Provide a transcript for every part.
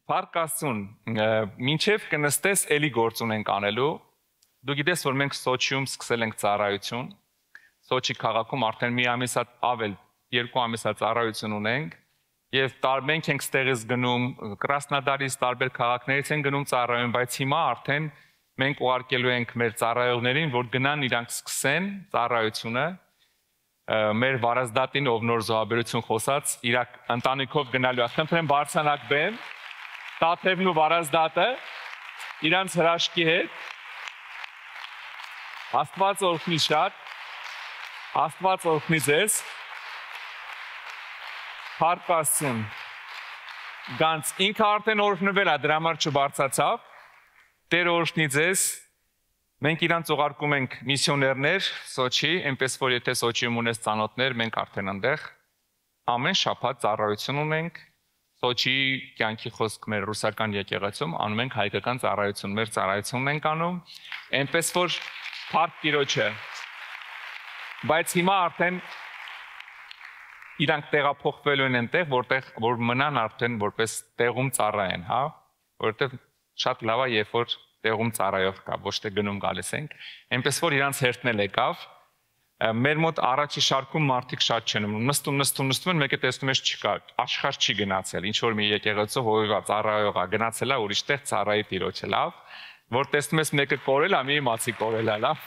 Փառք Աստծուն, մինչև կնստես էլի գործ ունենք անելու, դու գիտես, որ մենք Սոչիում սկսել ենք ծառայություն, Սոչի քաղաքում արդեն մի ամիս ավել, 2 ամիս ծառայություն ունենք, եւ մենք ենք ստեղից գնում, Կրասնոդարից տարբեր քաղաքներից են գնում ծառայում, բայց հիմա արդեն մենք ուղարկելու ենք մեր ծառայողներին, որ գնան իրանք սկսեն ծառայությունը, մեր վարազդատին, ով նոր զոհաբերություն խոսած, իր ընտանիքով գնալու է, խնդրեմ բարձրանաք բեմ, Տաթևն ու վարազդատը, իրանց հրաշքի հետ, Աստված օրհնի շատ, Աստված օրհնի ձեզ, Փառք Աստծուն, Գանց ինքը արդեն օրհնվել է, դրա համար չբարձացավ, Տեր օրհնի ձեզ, մենք իրանց ուղարկում ենք միսիոներներ Սոչի, այնպես որ եթե Սոչիում ունես ծանոթներ, մենք արդեն այնտեղ ամեն շաբաթ ծառայություն ունենք, Սոչի կյանքի խոսք մեր ռուսական եկեղեցում անում ենք հայկական ծառայություն, մեր ծառայությունն ենք անում, այնպես որ Փառք Տիրոջը, բայց հիմա արդեն իրանք տեղափոխվելու են այնտեղ, որ մնան արդեն որպես տեղում ծառայեն, հա, որովհետև շատ լավ է, երբ որ տեղում ծառայող կա, ոչ թե գնում գալիս ենք, այնպես որ իրանց հերթնել եկավ, մեր մոտ առաջի շարքում մարդիկ շատ չեն նստում են, մեկը տեսնում ես չկա, աշխարհ չի գնացել, ինչ որ մի եկեղեցու հովիվա ծառայող է, գնացել է ուրիշ տեղ ծառայի Տիրոջը, լավ, որ տեսնում ես մեկը կորել է, մի իմացի կորել է, լավ։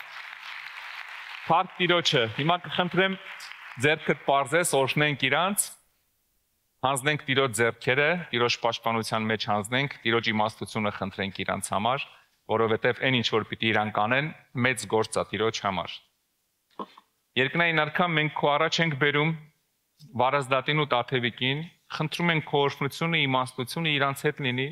Փառք Տիրոջը, հիմա կխնդրեմ ձեռքդ պարզես, օրհնենք իրանց, հանձնենք Տիրոջ ձեռքերը, Տիրոջ պաշտպանության մեջ հանձնենք, Տիրոջ իմաստությունը խնդրենք իրանց համար, որովհետև այն ինչ որ պիտի իրանք անեն, մեծ գործ է Տիրոջ համար։ Երկնային Արքա, մենք քո առաջ ենք բերում վարազդատին ու Տաթևիկին, խնդրում ենք քո օրհնությունը, իմաստությունը իրանց հետ լինի,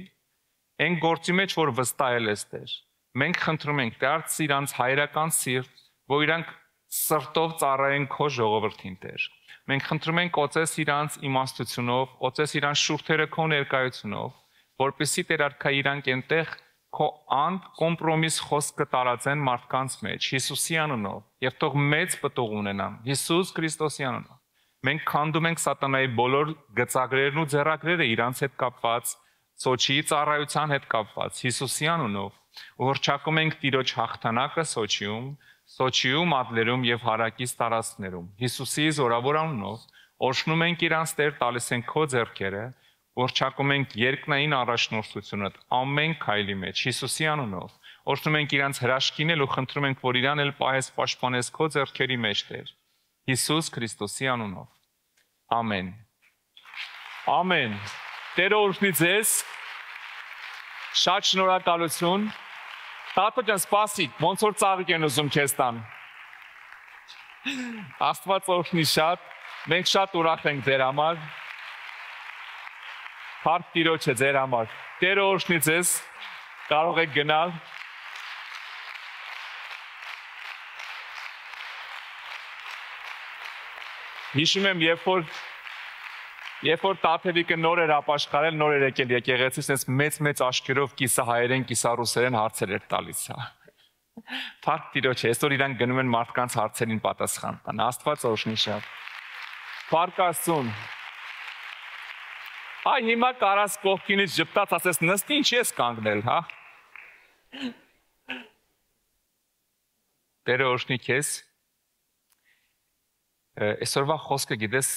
այն գործի մեջ, որ վստահել ես Տեր։ Մենք խնդրում ենք դարձ իրանց հայրական սիրտ, որ իրանք սրտով ծառայեն քո ժողովրդին Տեր։ Մենք խնդրում ենք օծես իրանց իմաստությունով, օծես իրանց շուրթերը քո ներկայությունով, որպեսզի Տեր Արքա իրանք այնտեղ քո անկոմպրոմիս խոսքը տարածեն մարդկանց մեջ, Հիսուսի անունով, եւ թող մեծ պտուղ ունենան, Հիսուս Քրիստոսի անունով։ Մենք քանդում ենք սատանայի բոլոր գծագրերն ու ձեռագրերը իրանց հետ կապված, Սոչիի ծառայության հետ կապված, Հիսուսի անունով, ողջակում ենք Տիրոջ հաղթանակը Սոչիում, Ադլերում եւ հարակից տարածքներում, Հիսուսի զորավոր անունով, օրհնում ենք իրանց Տեր, տալիս ենք քո ձեռքերը, ողջակում ենք երկնային առաջնորդությունը ամեն քայլի մեջ, Հիսուսի անունով, օրհնում ենք իրանց հրաշքին ու խնդրում ենք, որ իրան էլ պահես պաշտպանես քո ձեռքերի մեջ Տեր, Հիսուս Քրիստոսի անունով, ամեն, ամեն, Տերը օրհնի ձեզ, շատ շնորհակալություն, Տատո ջան, սպասիր, ոնց որ ծաղիկ են ուզում քեզ տան։ Աստված օրհնի շատ, մենք շատ ուրախ ենք ձեր համար։ Փառք Տիրոջը ձեր համար։ Տերը օրհնի ձեզ, կարող եք գնալ։ Հիշում եմ, երբ որ Տաթևիկը նոր էր ապաշխարել, նոր էր եկել եկեղեցից, այնպես մեծ աշկերով կիսահայերեն, կիսառուսերեն հարցեր էր տալիս, հա։ Փառք Տիրոջը, այսօր իրանք գնում են մարդկանց հարցերին պատասխան տան, Աստված օրհնի շատ։ Փառք Աստծուն։ Այ հիմա կարաս կողքինից ժպտաց, ասես նստի ինչ ես կանգնել, հա։ Տերը օրհնի քեզ։ Այսօրվա խոսքը գիտես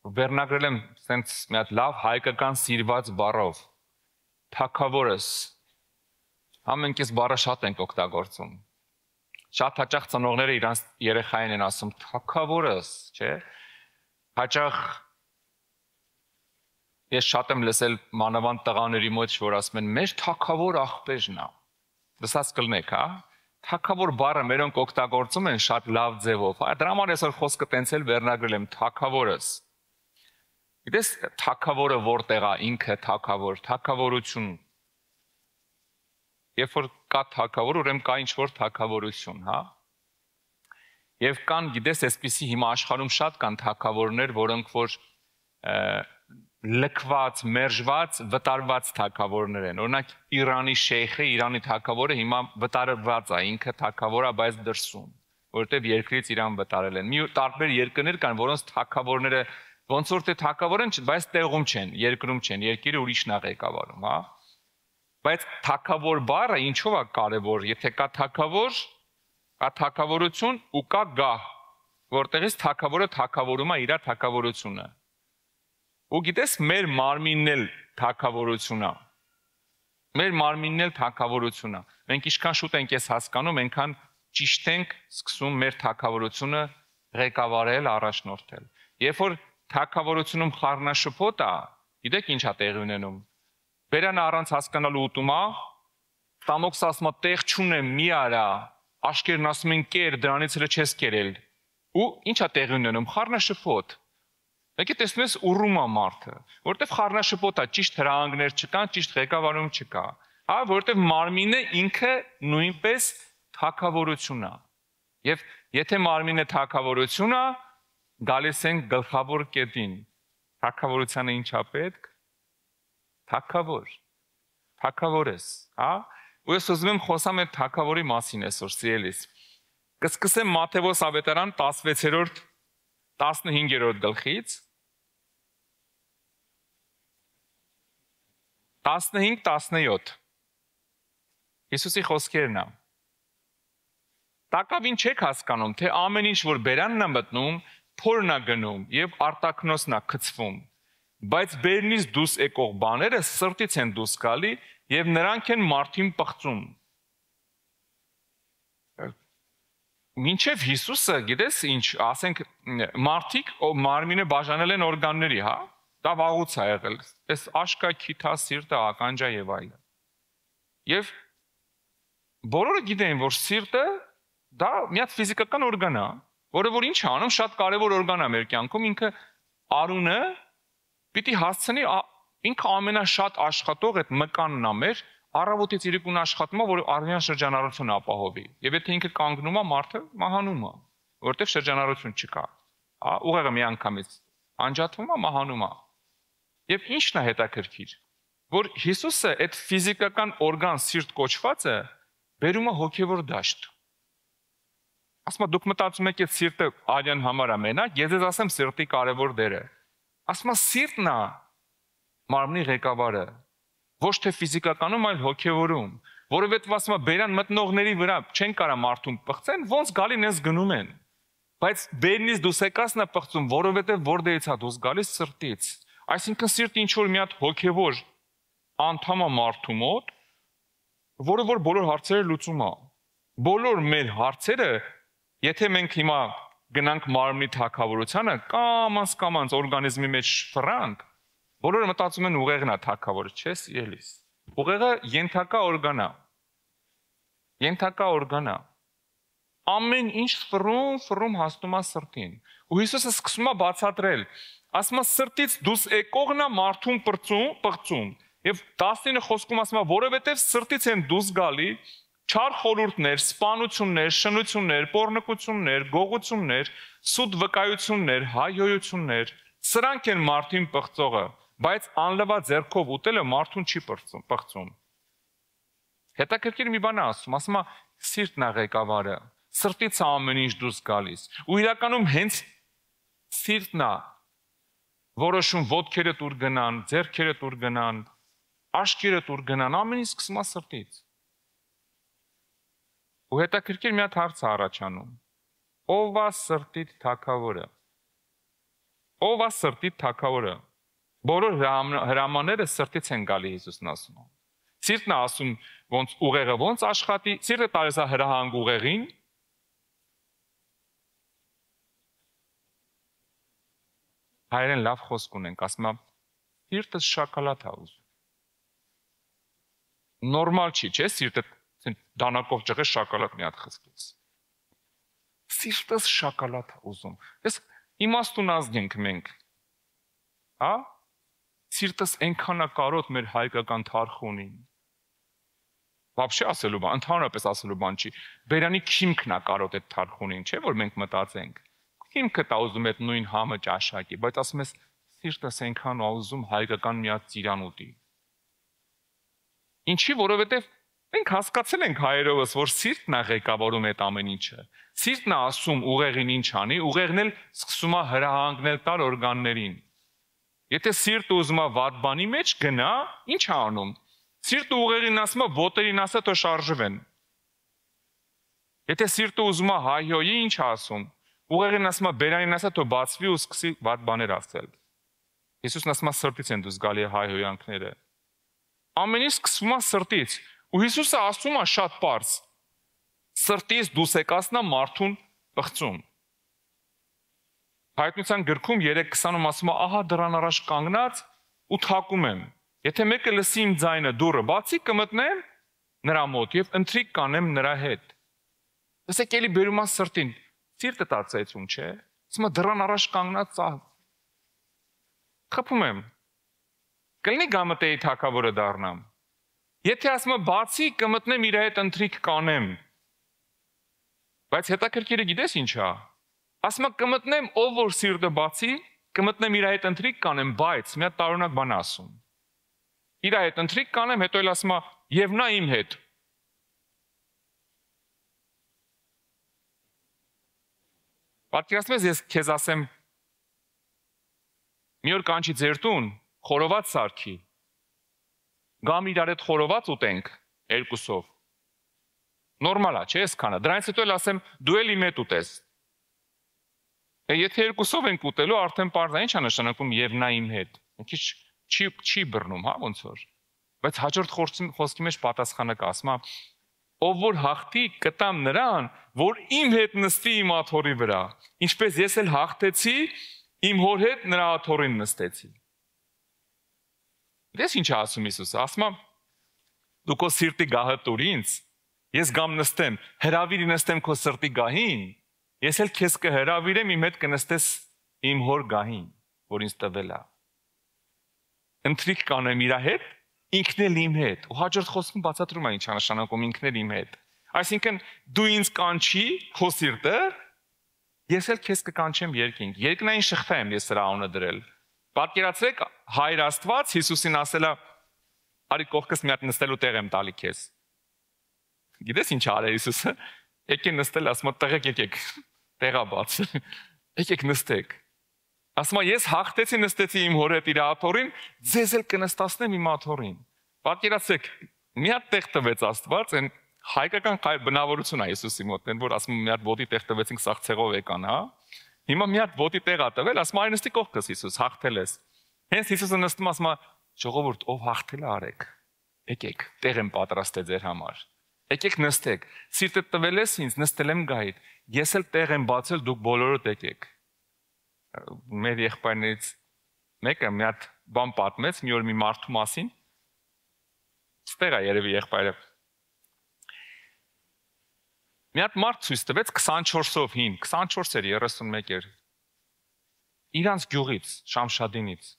վերնագրել եմ սենց մի հատ լավ հայկական սիրված բառով, թագավորս, մենք այս բառը շատ ենք օգտագործում, շատ հաճախ ծնողները իրանց երեխային են ասում, թագավորս, չէ, հաճախ ես շատ եմ լսել մանավանդ տղաների մոտ, որ ասում են, մեր թագավոր աղբերն է, լսած կլնեք, հա, թագավոր բառը մերոնք օգտագործում են շատ լավ ձևով, դրա համար այսօր խոսքը տենց էլ վերնագրել եմ, թագավորս։ Գիտես թագավորը որտեղ է, ինքը թագավոր, թագավորություն։ Երբ որ կա թագավոր, ուրեմն կա ինչ-որ թագավորություն, հա։ Եվ կան, գիտես, այսպիսի հիմա աշխարհում շատ կան թագավորներ, որոնք որ լքված, մերժված, վտարված թագավորներ են։ Օրինակ Իրանի շեյխը, Իրանի թագավորը հիմա վտարված է, ինքը թագավոր է, բայց դրսում, որովհետև երկրից իրան վտարել են։ Մի տարբեր երկրներ կան, որոնց թագավորները Ոնց որ թե թակավոր են, բայց տեղում չեն, երկրում չեն, երկիրը ուրիշն է ղեկավարում, հա։ Բայց թակավոր բառը ինչով է կարևոր, եթե կա թակավոր, կա թակավորություն ու կա գահ, որտեղից թակավորը թակավորում է իր թակավորությունը։ Ու գիտես, մեր մարմինն էլ թակավորություն է։ Մեր մարմինն էլ թակավորություն է։ Մենք ինչքան շուտ ենք ես հասկանում, այնքան ճիշտ ենք սկսում մեր թակավորությունը ղեկավարել, առաջնորդել։ Երբ որ թակավորությունում խառնաշփոթ է, գիտեք ինչ է տեղի ունենում։ Բերանը առանց հասկանալու ուտում է, տամոքսը ասում է տեղ չունեմ, մի արա, աշկերտն ասում են կեր, դրանից էլ չես կերել։ Ու ինչ է տեղի ունենում, խառնաշփոթ։ Եկեք տեսնում ես ուռում է մարդը, որտեվ խառնաշփոթ է, ճիշտ հրահանգներ չկան, ճիշտ ղեկավարում չկա։ Հա, որտեվ մարմինը ինքը նույնպես թակավորություն է։ Եվ եթե մարմինը թակավորություն է, գալիս ենք գլխավոր կետին։ Թակավորությանը ինչա պետք։ Թակավոր ես, հա։ Ու ես ուզում եմ խոսամ այդ թակավորի մասին այսօր, սիրելիս։ Կսկսեմ Մատթեոս ավետարան 16-րդ 15-րդ գլխից 15-17 Հիսուսի խոսքերն է։ Տակավին չեք հասկանում, թե ամեն ինչ, որ բերանն է մտնում, փորն է գնում եւ արտաքնոսն է գցվում, բայց բերնից դուրս եկող բաները սրտից են դուրս գալի եւ նրանք են մարդին պղծում։ Մինչև Հիսուսը, գիտես ինչ, ասենք մարդիկ մարմինը բաժանել են օրգանների, հա։ Դա վաղուց է եղել։ Այս աշկա, քիթա, սիրտը, ականջա եւ այլն։ Եվ բոլորը գիտեն, որ սիրտը դա մի հատ ֆիզիկական օրգան է, որը որ ինչ է անում, շատ կարևոր օրգան է մեր կյանքում, ինքը արունը պիտի հասցնի, ինքը ամենաշատ աշխատող այդ մկանն է մեր, առավոտից իրիկուն աշխատում է, որ արյան շրջանառությունը ապահովի։ Եվ եթե ինքը կանգնում է, մարդը մահանում է, որտեղ շրջանառություն չկա։ Ուղեղը մի անգամից անջատվում է, մահանում է։ Եվ ինչն է հետաքրքիր, որ Հիսուսը այդ ֆիզիկական օրգան սիրտ կոչվածը բերում է հոգևոր դաշտ։ Ասում է դուք մտածում եք այդ սիրտը արյան համար է մենակ, ես ձեզ ասեմ սիրտի կարևոր դերը։ Ասում է սիրտն է մարմնի ղեկավարը, ոչ թե ֆիզիկականում, այլ հոգևորում, որովհետև ասում է բերան մտնողների վրա չեն կարա մարդուն պղծեն, ոնց գալին ես գնում են։ Բայց բերնից դուրս եկածն է պղծում, որովհետև որտեղից է դուրս գալիս սրտից։ Այսինքն սիրտը ինչ որ մի հատ հոգևոր անդամ է մարդու մոտ, որը որ բոլոր հարցերը լուծում է։ Բոլոր մեր հարցերը, եթե մենք հիմա գնանք մարմնի թակավորությանը, կամանց օրգանիզմի մեջ ֆրանկ, բոլորը մտածում են ուղեղն է թակավորը, չէ՞ սիրելիս։ Ուղեղը ենթակա օրգան է։ Ենթակա օրգան է։ Ամեն ինչ ֆռում հասնում է սրտին։ Ու Հիսուսը սկսում է բացատրել, ասում է սրտից դուրս եկողն է մարդուն պղծում։ Եվ 19 խոսքում ասում է, որովհետև սրտից են դուրս գալի չար խորհուրդներ, սպանություններ, շնություններ, պոռնկություններ, գողություններ, սուտ վկայություններ, հայհոյություններ, սրանք են մարդին պղծողը, բայց անլվա ձեռքով ուտելը մարդուն չի պղծում։ Հետաքրքիր մի բան է ասում է սիրտն է ղեկավարը, սրտից է ամեն ինչ դուրս գալիս։ Ու իրականում հենց սիրտն է որոշում ոտքերը դուր գնան, ձեռքերը դուր գնան, աշկերը դուր գնան, ամեն ինչ սկսում է սրտից։ Ու հետաքրքիր մի հատ հարց է առաջանում. ով է սրտիդ թակավորը։ Ով է սրտիդ թակավորը։ Բոլոր հրամանները սրտից են գալի, Հիսուսն ասում է։ Սիրտն է ասում, ոնց ուղեղը ոնց աշխատի, սիրտը տալիս է հրահանգ ուղեղին։ Հայերեն լավ խոսք ունենք, ասում է, սիրտս շոկոլադ է ուզում։ Նորմալ չի, չէ՞, սիրտը դանակով ճղես շոկոլադ մի հատ խցկեց։ Սիրտս շոկոլադ է ուզում։ Ես իմաստուն ազգ ենք մենք։ Հա? Սիրտս այնքան է կարոտ մեր հայկական թարխունին։ Вообще ասելու բան, ընդհանրապես ասելու բան չի։ Բերանի քիմքն է կարոտ այդ թարխունին, չէ՞ որ մենք մտածենք։ Քիմքը տա ուզում այդ նույն համը ճաշակի, բայց ասում ես սիրտս այնքան է ուզում հայկական մի հատ ծիրան ուտի։ Ինչի, որովհետև Մենք հասկացել ենք հայերովս, որ սիրտն է ղեկավարում այդ ամեն ինչը։ Սիրտն է ասում ուղեղին ինչ անի, ուղեղն էլ սկսում է հրահանգնել տալ օրգաններին։ Եթե սիրտը ուզում է վատ բանի մեջ գնա, ինչ է անում։ Սիրտը ուղեղին ասում է ոտերին ասա թող շարժվեն։ Եթե սիրտը ուզում է հայհոյի, ինչ է ասում։ Ուղեղին ասում է բերանին ասա թող բացվի ու սկսի վատ բաներ ասել։ Հիսուսն ասում է սրտից են դուրս գալի հայհոյանքները։ Ամեն ինչ սկսվում է սրտից։ Ու Հիսուսը ասում է շատ պարզ. սրտից դուրս եկածն է մարդուն պղծում։ Հայտնության գրքում 3:20-ում ասում է ահա դրան առաջ կանգնած ու թակում եմ։ Եթե մեկը լսի իմ ձայնը դուռը բացի կմտնեմ նրա մոտ եւ ընթրիք կանեմ նրա հետ։ Տեսեք էլի բերում է սրտին։ Սիրտը տածեցում, չէ՞։ Ասում է դրան առաջ կանգնած խփում եմ։ Կլինի գամտեի թակավորը դառնամ։ Եթե ասում եմ բացի կմտնեմ իր հետ ընթրիք կանեմ։ Բայց հետաքրքիրը գիտես ինչ է։ Ասում եմ կմտնեմ ով որ սիրտը բացի, կմտնեմ իր հետ ընթրիք կանեմ, բայց մի հատ տարօրինակ բան ասում։ Իր հետ ընթրիք կանեմ, հետո էլ ասում է եւ նա իմ հետ։ Պատկերացնես ես քեզ ասեմ մի օր կանչի ձեր տուն խորոված սարքի։ Գամ իրար հետ խորոված ուտենք երկուսով։ Նորմալ է, չէ՞, այսքանը։ Դրանից հետո էլ ասեմ դու էլ իմ հետ ուտես։ Եթե երկուսով ենք ուտելու, արդեն պարզ է, ինչ է նշանակում եւ նա իմ հետ։ Քիչ չի բռնում, հա, ոնց որ։ Բայց հաջորդ խոսքի մեջ պատասխանը կա, ասում է ով որ հաղթի կտամ նրան, որ իմ հետ նստի իմ աթոռի վրա։ Ինչպես ես էլ հաղթեցի, իմ հոր հետ նրա աթոռին նստեցի։ Դες ինչ է ասում Հիսուսը, ասում է դու քո սիրտի գահը տուր ինձ, ես գամ նստեմ, հրավիրի նստեմ քո սրտի գահին, ես էլ քեզ կհրավիրեմ իմ հետ կնստես իմ հոր գահին, որ ինձ տվել է։ Ընթրիք կանեմ իր հետ, ինքն էլ իմ հետ։ Ու հաջորդ խոսքում բացատրում է ինչ է նշանակում ինքն էլ իմ հետ։ Այսինքն դու ինձ կանչի քո սիրտը, ես էլ քեզ կկանչեմ երկինք։ Երկնային շղթա եմ ես սրա անունը դրել։ Պատկերացրեք Հայր Աստված Հիսուսին ասելա արի կողքս մի հատ նստելու տեղ եմ տալի քեզ։ Գիտես ինչ արել Հիսուսը։ Եկեք նստել, ասում է տղեկ եկեք։ Տեղա բաց։ Եկեք նստեք։ Ասում է ես հաղթեցի նստեցի իմ հոր հետ իր աթոռին, ձեզ էլ կնստացնեմ իմ աթոռին։ Պատկերացրեք մի հատ տեղ տվեց Աստված, այն հայկական բնավորություն է Հիսուսի մոտ, այն որ ասում մի հատ ոտի տեղ տվեցինք սաղ ցեղով եկան, հա։ Հիմա մի հատ ոտի տեղ ա տվել, ասում այ նստի կողքս Հիսուս, հաղթել ես։ Հենց Հիսուսը նստում ասում է ժողովուրդ ով հաղթել է արեք։ Եկեք, տեղ եմ պատրաստել ձեր համար։ Եկեք նստեք։ Սիրտը տվել ես ինձ, նստել եմ գահիդ։ Ես էլ տեղ եմ բացել, դուք բոլորդ եկեք։ Մեր եղբայրներից մեկը մի հատ բան պատմեց մի օր մի մարդու մասին։ Ստեղ է երևի եղբայրը։ Մի հատ մարդ ցույց տվեց 24-ով հին, 24 էր, 31 էր։ Իրանց գյուղից, Շամշադինից։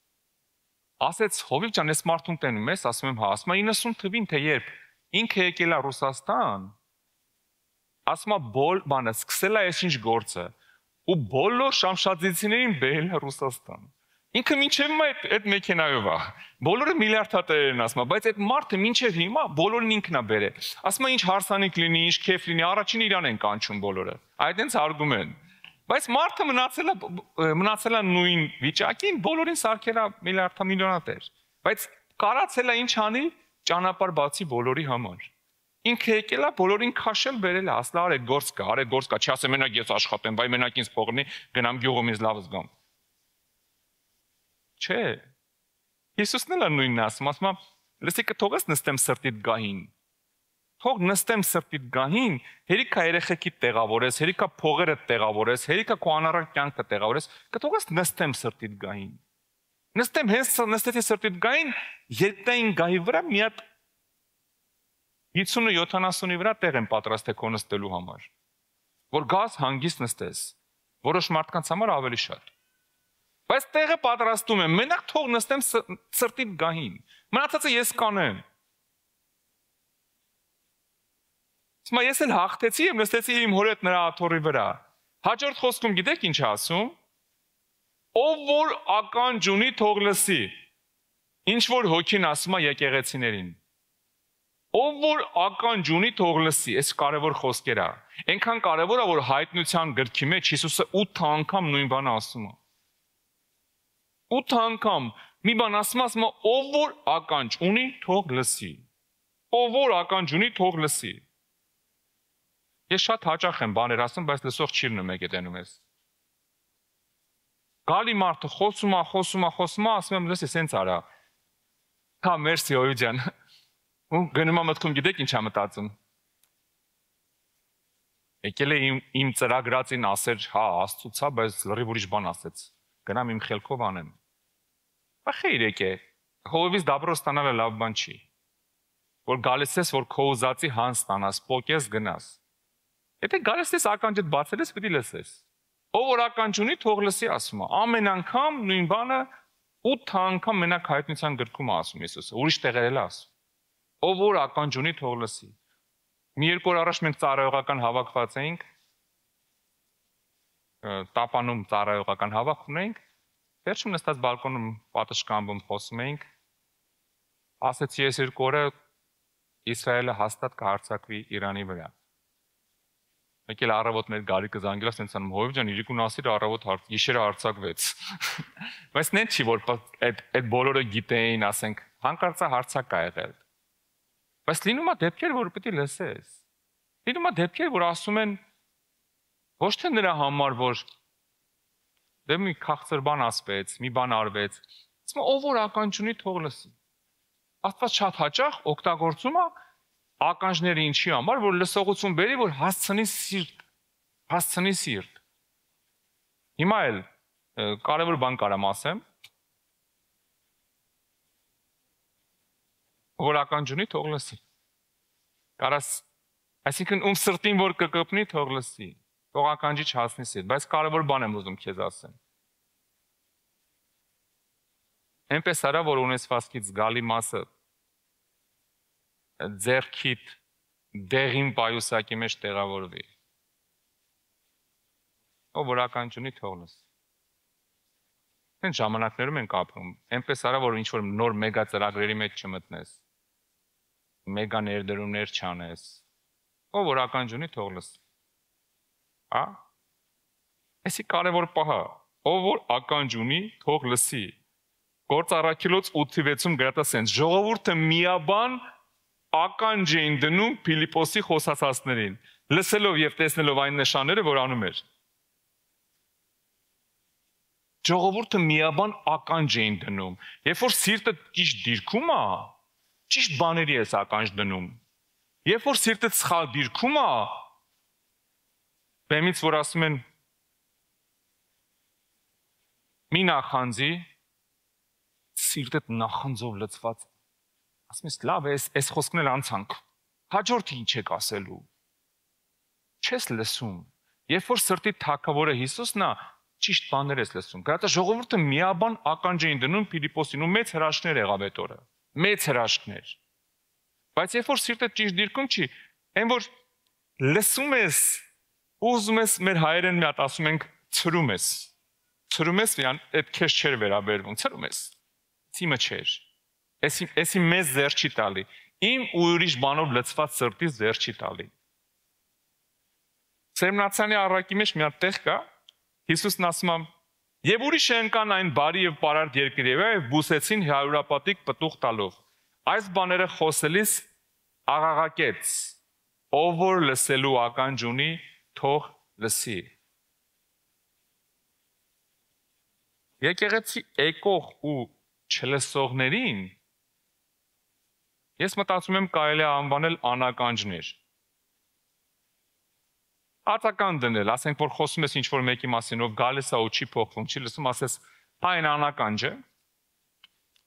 Ասեց Հովիվ ջան, ես մարդուն տենում ես, ասում եմ հա, ասում է 90 թվին թե երբ ինքը եկել է Ռուսաստան, ասում է բանը սկսել է այս ինչ գործը ու բոլոր շամշադիցիներին բերել է Ռուսաստան։ Ինքը մինչև այդ մեքենայով է։ Բոլորը միլիարդատեր են ասում, բայց այդ մարդը մինչև հիմա բոլորին ինքն է բերել։ Ասում է ինչ հարսանիք լինի, ինչ քեֆ լինի, առաջին իրան են կանչում բոլորը։ Այդենց հարգում են։ Բայց մարդը մնացել է նույն վիճակին, բոլորին սարքել է միլիարդամիլիոնատեր։ Բայց կարացել է ինչ անի, ճանապարհ բացի բոլորի համար։ Ինքը եկել է բոլորին քաշել բերել է, ասලා արեք գործ կա, չի ասեմ մենակ ես աշխատեմ, բայ մենակ ինձ փողնի, գնամ գյուղում ինձ լավ զգամ։ Չէ։ Հիսուսն էլ է նույնն ասում, ասում է, լսի կթողես նստեմ սրտիդ գահին։ Թող նստեմ սրտիդ գահին, հերիքա երեխեքիդ տեղավորես, հերիքա փողերդ տեղավորես, հերիքա քո անառակ կյանքը տեղավորես, կթողես նստեմ սրտիդ գահին։ Նստեմ հենց նստեցի սրտիդ գահին, երկնային գահի վրա մի հատ 50-70-ի վրա տեղ եմ պատրաստել քո նստելու համար։ Որ գաս հանգիստ նստես, որոշ մարդկանց համար ավելի շատ։ Բայց տեղը պատրաստում եմ, մենակ թող նստեմ սրտիդ գահին։ Մնացածը ես կանեմ։ Հիմա ես էլ հաղթեցի եւ նստեցի իմ հոր հետ նրա աթոռի վրա։ Հաջորդ խոսքում գիտեք ինչ ասում։ Ով որ ականջ ունի թող լսի։ Ինչ որ հոգին ասում է եկեղեցիներին։ Ով որ ականջ ունի, թող լսի, այս կարևոր խոսքեր է։ Այնքան կարևոր է, որ հայտնության գրքի մեջ Հիսուսը 8 անգամ նույն բանը ասում է։ 8 անգամ մի բան ասում է, ով որ ականջ ունի, թող լսի։ Ով որ ականջ ունի, թող լսի։ Ես շատ հաճախ եմ բաներ ասում, բայց լսող չի լինում եկե տենում ես։ Գալի մարդը խոսում է, ասում եմ, լսի, սենց արա։ Հա, մերսի, օյու ջան։ Ու գնում եմ մտքում, գիտեք ինչ եմ մտածում։ Եկել է իմ ծրագրածին ասեր, հա, Աստծուց, բայց լրիվ ուրիշ բան ասեց։ Գնամ իմ խելքով անեմ։ Ախեիր եկե, հովիվից դաբրո ստանալը լավ բան չի։ Որ գալիս ես, որ քո ուզածի հան ստանաս, պոկես գնաս։ Եթե գալիս ես ականջդ բացել ես, պիտի լսես։ Ով որ ականջ ունի, թող լսի ասում է։ Ամեն անգամ նույն բանը 8 անգամ մենակ հայտնության գրքում ասում Հիսուսը, ուրիշ տեղեր էլ ասում։ Ով որ ականջ ունի, թող լսի։ Մի երկու օր առաջ մենք ծառայողական հավաքված էինք, Տապանում ծառայողական հավաք ունեինք, վերջում նստած բալկոնում պատշգամբում խոսում էինք, ասեցի ես երկու օրը Իսրայելը հաստատ կհարձակվի Իրանի վրա։ Եկել առավոտ մեր գարիկը զանգել, ասենց անում հովիվ ջան, իրիկուն ասիր առավոտ գիշերը հարձակվեց։ Բայց նեն չի, որ այդ բոլորը գիտեին, ասենք, հանկարծա հարձակ կա եղել։ Բայց լինում է դեպքեր, որ պետք է լսես։ Լինում է դեպքեր, որ ասում են ոչ թե նրա համար, որ դե մի քաղցր բան ասվեց, մի բան արվեց, ասում է ով որ ականջ ունի, թող լսի։ Աստված շատ հաճախ օգտագործում է ականջները ինչի համար, որ լսողություն բերի, որ հասցնի սիրտ։ Հիմա էլ կարևոր բան կարամ ասեմ, որ ականջ ունի, թող լսի։ Կարաս, այսինքն ում սրտին, որ կկպնի, թող լսի, թող ականջի չհասնի սիրտ, բայց կարևոր բան եմ ուզում քեզ ասեմ։ Այնպես արա, որ ունեցվածքից զգալի մասը ձեռքիդ դեղին պայուսակի մեջ տեղավորվի։ Ով որ ականջ ունի, թող լսի։ Այն ժամանակներում ենք ապրում, այնպես արա, որ ինչ-որ նոր մեգա ծրագրերի մեջ չմտնես, մեգա ներդրումներ չանես, ով որ ականջ ունի, թող լսի։ Հա? Այսի կարևոր պահը, ով որ ականջ ունի, թող լսի։ Գործ առաքելոց 8:6-ում գրած է սենց, ժողովուրդը միաբան ականջ էին դնում Փիլիպոսի խոսացածներին, լսելով եւ տեսնելով այն նշանները, որ անում էր։ Ժողովուրդը միաբան ականջ էին դնում։ Երբ որ սիրտը ճիշտ դիրքում է, ճիշտ բաների ես ականջ դնում։ Երբ որ սիրտը սխալ դիրքում է, բեմից որ ասում են մի նախանձի, սիրտդ նախանձով լցված ասում ես, լավ է, այս խոսքն էլ անցանք, հաջորդը ինչ եք ասելու, չես լսում, երբ որ սրտի թագավորը Հիսուսն է, ճիշտ բաներ ես լսում, գրած է ժողովուրդը միաբան ականջ էին դնում Փիլիպոսին ու մեծ հրաշքներ եղավ այդ օրը, մեծ հրաշքներ, բայց երբ որ սիրտը ճիշտ դիրքում չի, այն որ լսում ես, ուզում ես մեր հայերեն մի հատ ասում ենք ցրում ես այդ քեզ չէր վերաբերվում, ցրում ես, ցիմը չէր Էսի մեզ ձեր չի տալի, իմ ու ուրիշ բանով լցված սրտից ձեր չի տալի։ Սերմնացանի առակի մեջ մի հատ տեղ կա, Հիսուսն ասում է, եւ ուրիշ ընկան այն բարի եւ պարարտ երկրի եւ բուսեցին հարյուրապատիկ պտուղ տալով։ Այս բաները խոսելիս աղաղակեց, ով որ լսելու ականջ ունի, թող լսի։ Եկեղեցի եկող ու չլսողներին ես մտածում եմ կարելի է անվանել անականջներ։ Ածական դնել, ասենք որ խոսում ես ինչ-որ մեկի մասին, ով գալիս է ու չի փոխվում, չի լսում, ասես, այն անականջ է։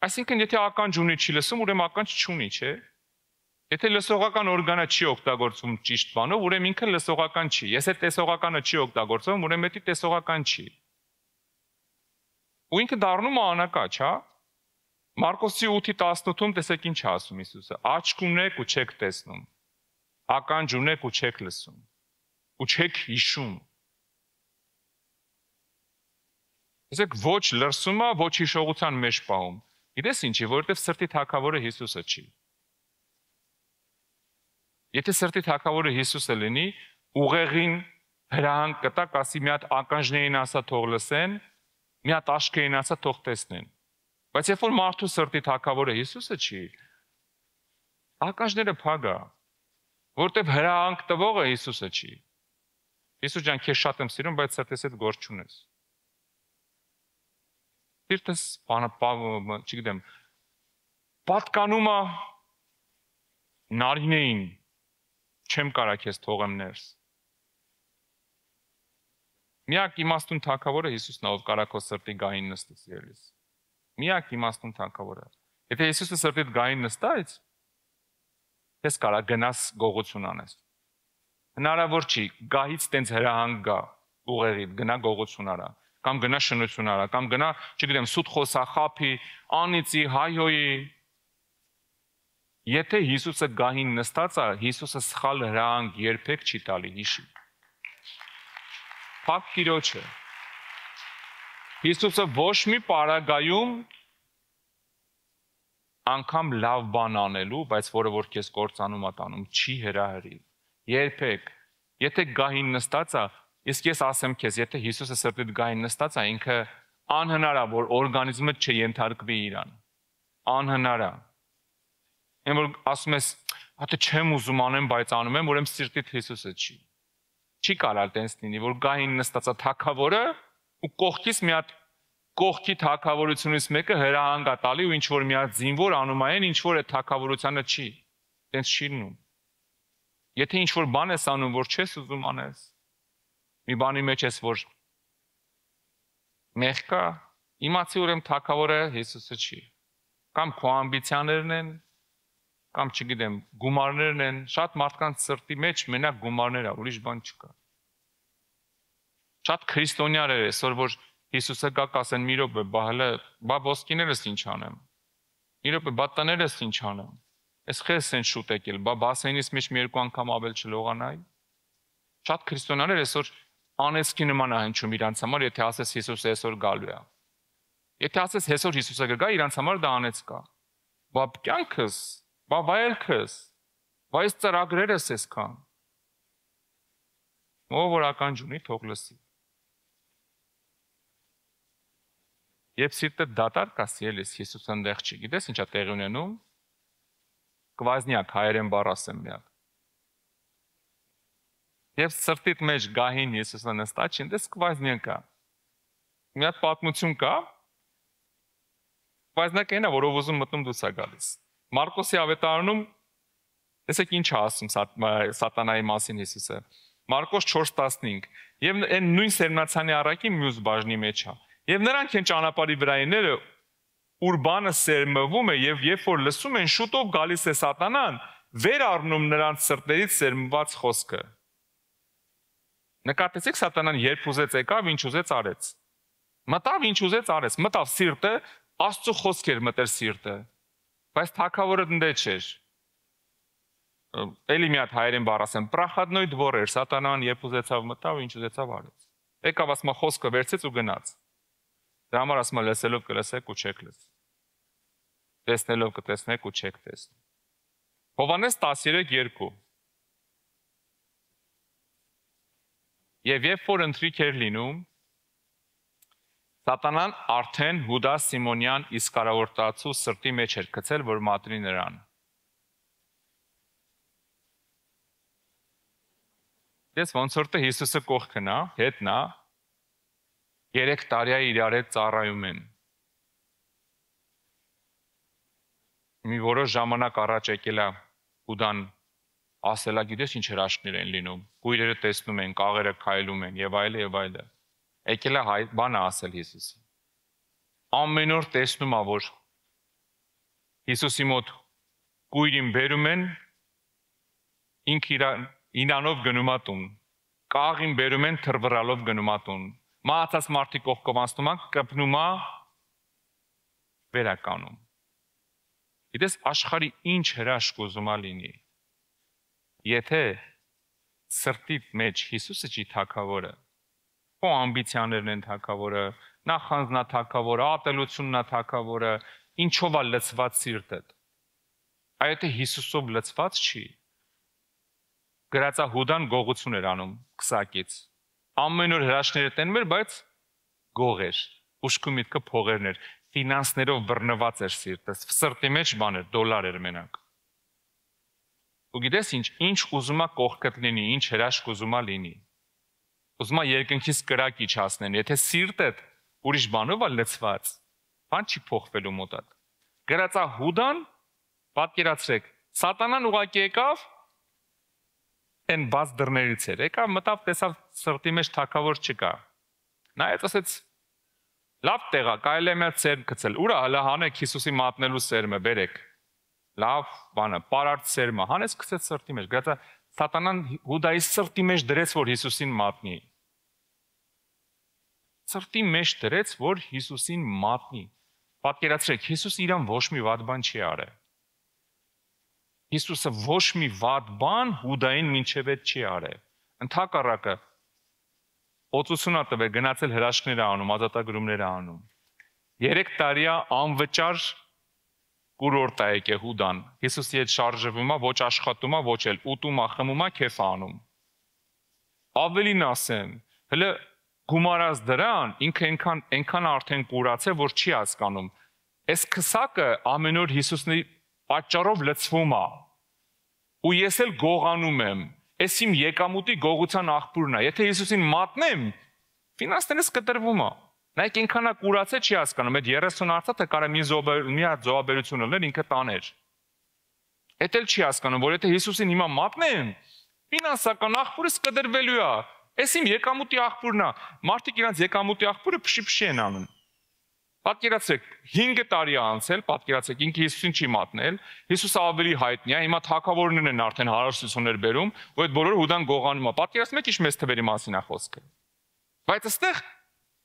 Այսինքն եթե ականջ ունի չի լսում, ուրեմն ականջ չունի, չէ։ Եթե լսողական օրգանը չի օգտագործվում ճիշտ բանով, ուրեմն ինքը լսողական չի։ Ես այդ տեսողականը չի օգտագործվում, ուրեմն դա տեսողական չի։ Ու ինքը դառնում է անակաչ, հա։ Մարկոսի 8:18-ում տեսեք ինչ ասում Հիսուսը. աչք ունեք ու չեք տեսնում, ականջ ունեք ու չեք լսում, ու չեք հիշում։ Տեսեք, ոչ լրսումը, ոչ հիշողության մեջ պահում։ Գիտես ինչի, որովհետև սրտի թագավորը Հիսուսը չի։ Եթե սրտի թագավորը Հիսուսը լինի, ուղեղին հրահանգ կտա, ասի մի հատ ականջներին ասա թող լսեն, մի հատ աչքերին ասա թող տեսնեն։ Բայց երբ որ մարդու սրտի թագավորը Հիսուսը չի, ականջները փագա, որտեվ հրահանգ տվողը Հիսուսը չի։ Հիսուս ջան, քեզ շատ եմ սիրում, բայց սրտես հետ գործ չունես։ Սիրտս բանը, չգիտեմ, պատկանում է նարինեին, չեմ կարա քեզ թողեմ ներս։ Միակ իմաստուն թագավորը Հիսուսն է, ով կարա քո սրտի գահին նստի սիրելիս։ Միակ իմաստուն թագավորը։ Եթե Հիսուսը սրտիդ գահին նստած, ես կարա գնաս գողություն անես։ Հնարավոր չի, գահից տենց հրահանգ գա, ուղեղիդ, գնա գողություն արա, կամ գնա շնություն արա, կամ գնա, չգիտեմ, սուտ խոսախափի, անիծի, հայհոյի։ Եթե Հիսուսը գահին նստած է, Հիսուսը սխալ հրահանգ երբեք չի տալի, հիշի։ Փակ Տիրոջը։ Հիսուսը ոչ մի պարագայում անգամ լավ բան անելու, բայց որը որ քեզ կործանում է տանում, չի հրահրի։ Երբեք։ Եթե գահին նստած է, իսկ ես ասեմ քեզ, եթե Հիսուսը սրտիդ գահին նստած է, ինքը անհնար է, որ օրգանիզմը չենթարկվի իրան։ Անհնար է։ Այն որ ասում ես, հատը չեմ ուզում անեմ, բայց անում եմ, ուրեմն սրտիդ Հիսուսը չի։ Չի կարալ տենց լինի, որ գահին նստած է թագավորը ու կողքից մի հատ կողքի թագավորությունից մեկը հրահանգ է տալի ու ինչ որ մի հատ զինվոր անում այն, ինչ որ այդ թագավորությանը չի։ Տենց չի լինում։ Եթե ինչ որ բան ես անում, որ չես ուզում անես, մի բանի մեջ ես, որ մեղք կա, իմացի ուրեմն թագավորը Հիսուսը չի։ Կամ քո ամբիցիաներն են, կամ չգիտեմ, գումարներն են, շատ մարդկանց սրտի մեջ մենակ գումարներ է, ուրիշ բան չկա։ Շատ քրիստոնյաներ այսօր որ Հիսուսը գա կասեն մի րոպե, բա հələ բա ոսկիներս ինչ անեմ։ Մի րոպե, բա տներս ինչ անեմ։ Այս խես են շուտ եկել, բա բասենից մեջ մի երկու անգամ ավել չլողանայի։ Շատ քրիստոնյաներ այսօր անեսքի նման է հնչում իրանց համար, եթե ասես Հիսուսը այսօր գալու է։ Եթե ասես այսօր Հիսուսը կգա, իրանց համար դա անեց կա։ Բա կյանքս, բա վայելքս, բա այս ծրագրերս այսքան։ Ով որ ականջ ունի, թող լսի։ Եվ սիրտը դատար կասիելիս Հիսուսը ընդեղ չի, գիտես ինչա տեղի ունենում։ Կվազնյակ հայերեն բառ ասեմ մի հատ։ Եվ սրտիդ մեջ գահին Հիսուսը նստած չի, դες կվազնյակ է։ Մի հատ պատմություն կա։ Կվազնյակը այն է, որով ուզում մտնում դուրս է գալիս։ Մարկոսի ավետարանում տեսեք ինչ է ասում սատանայի մասին Հիսուսը։ Մարկոս 4:15 եւ այն նույն սերմնացանի առակի մյուս բաժնի մեջ է։ Եվ նրանք են ճանապարհի վրայինները, ուր բանը սերմվում է եւ երբ որ լսում են, շուտով գալիս է սատանան, վեր առնում նրանց սրտերից սերմված խոսքը։ Նկատեցիք սատանան երբ ուզեց եկավ, ինչ ուզեց արեց։ Մտավ ինչ ուզեց արեց, մտավ սիրտը, Աստծո խոսքեր մտեր սիրտը։ Բայց թագավորը դե չէր։ Էլի մի հատ հայերեն բառ ասեմ, պրախադնոյ դվոր էր, սատանան երբ ուզեցավ մտավ, ինչ ուզեցավ արեց։ Եկավ ասма խոսքը վերցեց ու գնաց։ Դրա համար ասма լսելով կլսեք ու չեք լսի։ Տեսնելով կտեսնեք ու չեք տեսնի։ Հովհաննես 13:2 Եվ երբ որ ընթրիք էր լինում, սատանան արդեն Հուդա Սիմոնյան Իսկարիոտացու սրտի մեջ էր գցել, որ մատնի նրան։ Ես ոնց որ թե Հիսուսը կողքն է, հետն է, 3 տարի է իրար հետ ծառայում են։ Մի որոշ ժամանակ առաջ եկել է Հուդան ասելա գիտես ինչ հրաշքներ են լինում, գույրերը տեսնում են, կաղերը քայլում են եւ այլը եւ այլը։ Եկել է բանը ասել Հիսուսին։ Ամեն օր տեսնում է, որ Հիսուսի մոտ գույրին բերում են, ինքը իրանով գնում է տուն, կաղին բերում են թրվռալով գնում է տուն, մահացած մարդիկ կողքով անցնում են, կպնում է վերականում։ Գիտես աշխարհի ինչ հրաշք ուզում է լինի։ Եթե սրտիդ մեջ Հիսուսը չի թագավորը, քո ամբիցիաներն են թագավորը, նախանձնա թագավորը, ատելությունն է թագավորը, ինչով է լցված սիրտդ։ Այդ եթե Հիսուսով լցված չի, գրածա Հուդան գողություն էր անում քսակից։ Ամեն օր հրաշքները տենում էր, բայց գող էր։ Ուշքի միտքը փողերն էր, ֆինանսներով բռնված էր սիրտը, սրտի մեջ բան էր, դոլար էր մենակ։ Ու գիտես ինչ ուզում է կողքդ լինի, ինչ հրաշք ուզում է լինի։ Ուզում է երկնքից կրակ իջացնեն, եթե սիրտդ ուրիշ բանով է լցված, բան չի փոխվելու մոտդ։ Գրածա Հուդան, պատկերացրեք, Սատանան ուղակի եկավ, այն բաց դռներից էր, եկավ, մտավ, տեսավ սրտի մեջ թակավոր չկա։ Նայեց, ասեց, լավ տեղ է, կարելի է մեր սերմ գցել, ուրա հələ հանեք Հիսուսի մատնելու սերմը, բերեք։ Լավ բանը, պարարտ սերմը, հանեց գցեց սրտի մեջ։ Գրածա Սատանան Հուդայի սրտի մեջ դրեց, որ Հիսուսին մատնի։ Սրտի մեջ դրեց, որ Հիսուսին մատնի։ Պատկերացրեք, Հիսուս իրան ոչ մի վատ բան չի արել։ Հիսուսը ոչ մի վատ բան Հուդային մինչև այդ չի արել։ Ընդհակառակը օծությունա տվել, գնացել հրաշքներ անում, ազատագրումներ անում։ 3 տարի անվճար կուրորտ է եկել Հուդան։ Հիսուսի հետ շարժվում է, ոչ աշխատում է, ոչ էլ ուտում է, խմում է, քեֆ անում։ Ավելին ասեմ, հələ գումարած դրան ինքը այնքան արդեն կուրացել, որ չի հասկանում։ Այս քսակը ամեն օր Հիսուսի պատճառով լցվում է։ Ու ես էլ գողանում եմ։ Այս իմ եկամուտի գողության աղբյուրն է։ Եթե Հիսուսին մատնեմ, ֆինանսներս կտրվում է։ Նայեք ինքանա կուրացել չի հասկանում, այդ 30 արծաթը կարա մի հատ զոհաբերություն ուներ, ինքը տաներ։ Էդ էլ չի հասկանում, որ եթե Հիսուսին հիմա մատնեմ, ֆինանսական աղբյուրս կտրվելու է։ Այս իմ եկամուտի աղբյուրն է։ Մարդիկ իրանց եկամուտի աղբյուրը փշի են անում։ Պատկերացրեք, 5 տարի է անցել, պատկերացրեք, ինքը Հիսուսին չի մատնել, Հիսուսը ավելի հայտնի է, հիմա թագավորներն են արդեն հարստություններ բերում, ու այդ բոլորը Հուդան գողանում է։ Պատկերացնեք, ինչ մեծ թվերի մասին է խոսքը։ Բայց այստեղ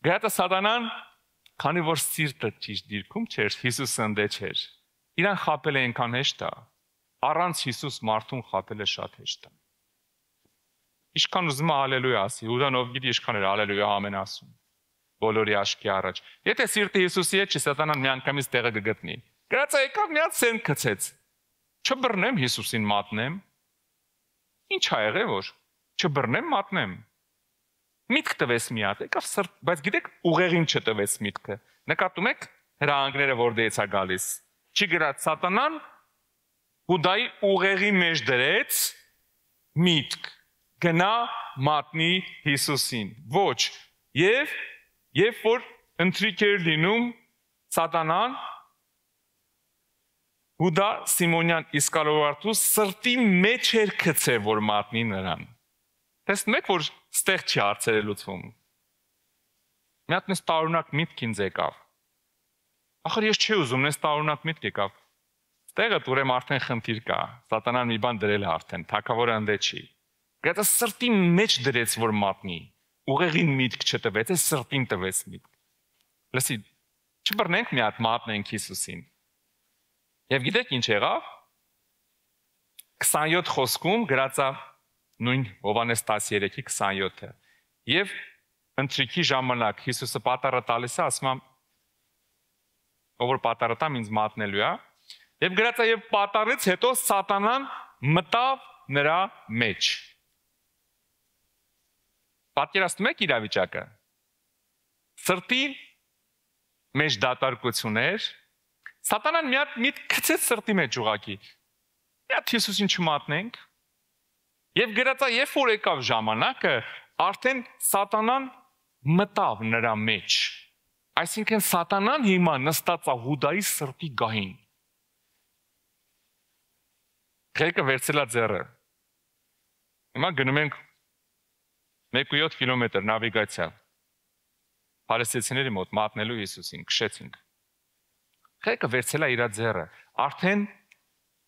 գրածա Սատանան, քանի որ սիրտը ճիշտ դիրքում չէր, Հիսուսը ընդե չէր։ Իրան խաբել է այնքան հեշտ է, առանց Հիսուս մարդուն խաբելը շատ հեշտ է։ Ինչքան ուզում է հալելույա ասի, Հուդան ով գիտի ինչքան էր հալելույա ամեն ասում։ Բոլորի աշկի առաջ։ Եթե սիրտը Հիսուսի հետ չի, Սատանան միանգամից տեղը կգտնի։ Գրածա եկավ մի հատ սերմ գցեց։ Չբռնեմ Հիսուսին մատնեմ։ Ինչ ա եղել որ չբռնեմ մատնեմ։ Միտք տվեց մի հատ, եկավ սրտ, բայց գիտեք ուղեղին չտվեց միտքը։ Նկատում եք հրահանգները որտեղից է գալիս։ Չի գրած Սատանան Հուդայի ուղեղի մեջ դրեց միտք գնա մատնի Հիսուսին։ Ոչ, Եվ որ ընթրիք էր լինում Սատանան Հուդա Սիմոնյան Իսկարիովտու սրտի մեջ էր գցել, որ մատնի նրան։ Տեսնում եք, որ ստեղ չի հարցերը լուծվում։ Մի հատ մեծ տարօրինակ միտք ինձ եկավ։ Ախր ես չի ուզում, ես տարօրինակ միտք եկավ։ Ստեղը ուրեմն արդեն խնդիր կա։ Սատանան մի բան դրել է արդեն, թագավորը ընդե չի։ Գետը սրտի մեջ դրեց, որ մատնի։ Ուղեղին միտք չտվեց, է սրտին տվեց միտք։ Լսի, չբռնենք մի հատ մատնենք Հիսուսին։ Եվ գիտեք ինչ եղավ։ 27 խոսքում գրածա նույն Հովհաննես 13-ի 27-ը։ Եվ ընթրիքի ժամանակ Հիսուսը պատառը տալիս է, ասում է, ով որ պատառը տամ ինձ մատնելու է։ Եվ գրածա եւ պատառից հետո Սատանան մտավ նրա մեջ։ Պատկերացնում եք իրավիճակը։ Սրտի մեջ դատարկություններ, Սատանան մի հատ միտք գցեց սրտի մեջ ուղակի։ Մի հատ Հիսուսին չմատնենք։ Եվ գրածա, երբ որ եկավ ժամանակը, արդեն Սատանան մտավ նրա մեջ։ Այսինքն Սատանան հիմա նստած է Հուդայի սրտի գահին։ Ղեկը վերցել է ձեռը։ Հիմա գնում ենք 1.7 կիլոմետր նավիգացիա։ Փարիսեցիների մոտ մատնելու Հիսուսին քշեցինք։ Ղեկը վերցել է իր ձեռը։ Արդեն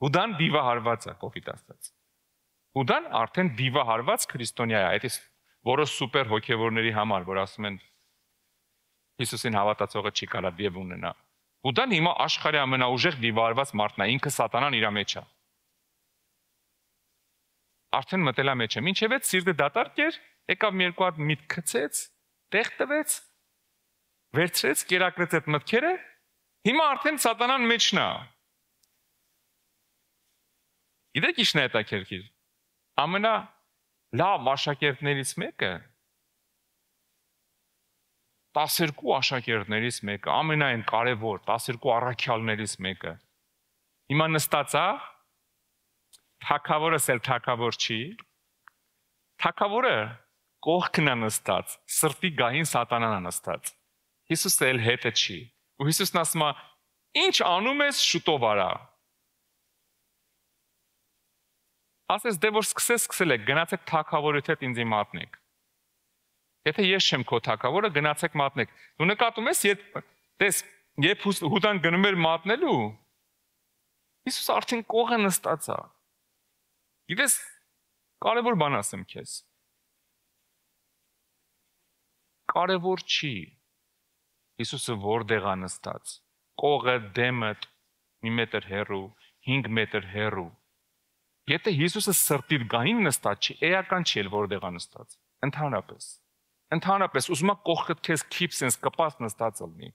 Հուդան դիվահարված է, կոպիտ ասած։ Հուդան արդեն դիվահարված քրիստոնյա է, այդ է որոշ սուպեր հոգևորների համար, որ ասում են Հիսուսին հավատացողը չի կարա դիվ ունենա։ Հուդան հիմա աշխարհի ամենաուժեղ դիվահարված մարդն է, ինքը Սատանան իր մեջ է։ Արդեն մտել է մեջը, մինչև այդ սիրտը դատարկ էր, եկավ մի երկու հատ միտք գցեց, տեղ տվեց, վերցրեց, կերակրեց այդ մտքերը, հիմա արդեն Սատանան մեջն է։ Գիտեք ինչն է հետաքրքիր։ ամենալավ աշակերտներից մեկը 12 աշակերտներից մեկը, ամենայն կարևոր 12 առաքյալներից մեկը։ Հիմա նստած է, թագավորը սել թագավոր չի, թագավորը կողքն է նստած, սրտի գահին սատանան է նստած։ Հիսուսը էլ հետը չի։ Ու Հիսուսն ասում է, ինչ անում ես, շուտով արա։ Ասես դե որ սկսել եք, գնացեք թագավորի հետ ինձ մատնեք։ Եթե ես չեմ քո թագավորը, գնացեք մատնեք։ Դու նկատում ես, երբ Հուդան գնում էր մատնելու, Հիսուս արդեն կողը նստած է։ Գիտես, կարևոր բան ասեմ քեզ։ Կարևոր չի Հիսուսը որտեղ է նստած։ Կողը, դեմը 1 մետր հեռու, 5 մետր հեռու։ Եթե Հիսուսը սրտիր գահին նստած չի, էական չի էլ որտեղ է նստած։ Ընդհանրապես ուզում ա կողքդ քեզ քիփ sense կպած նստած լինի։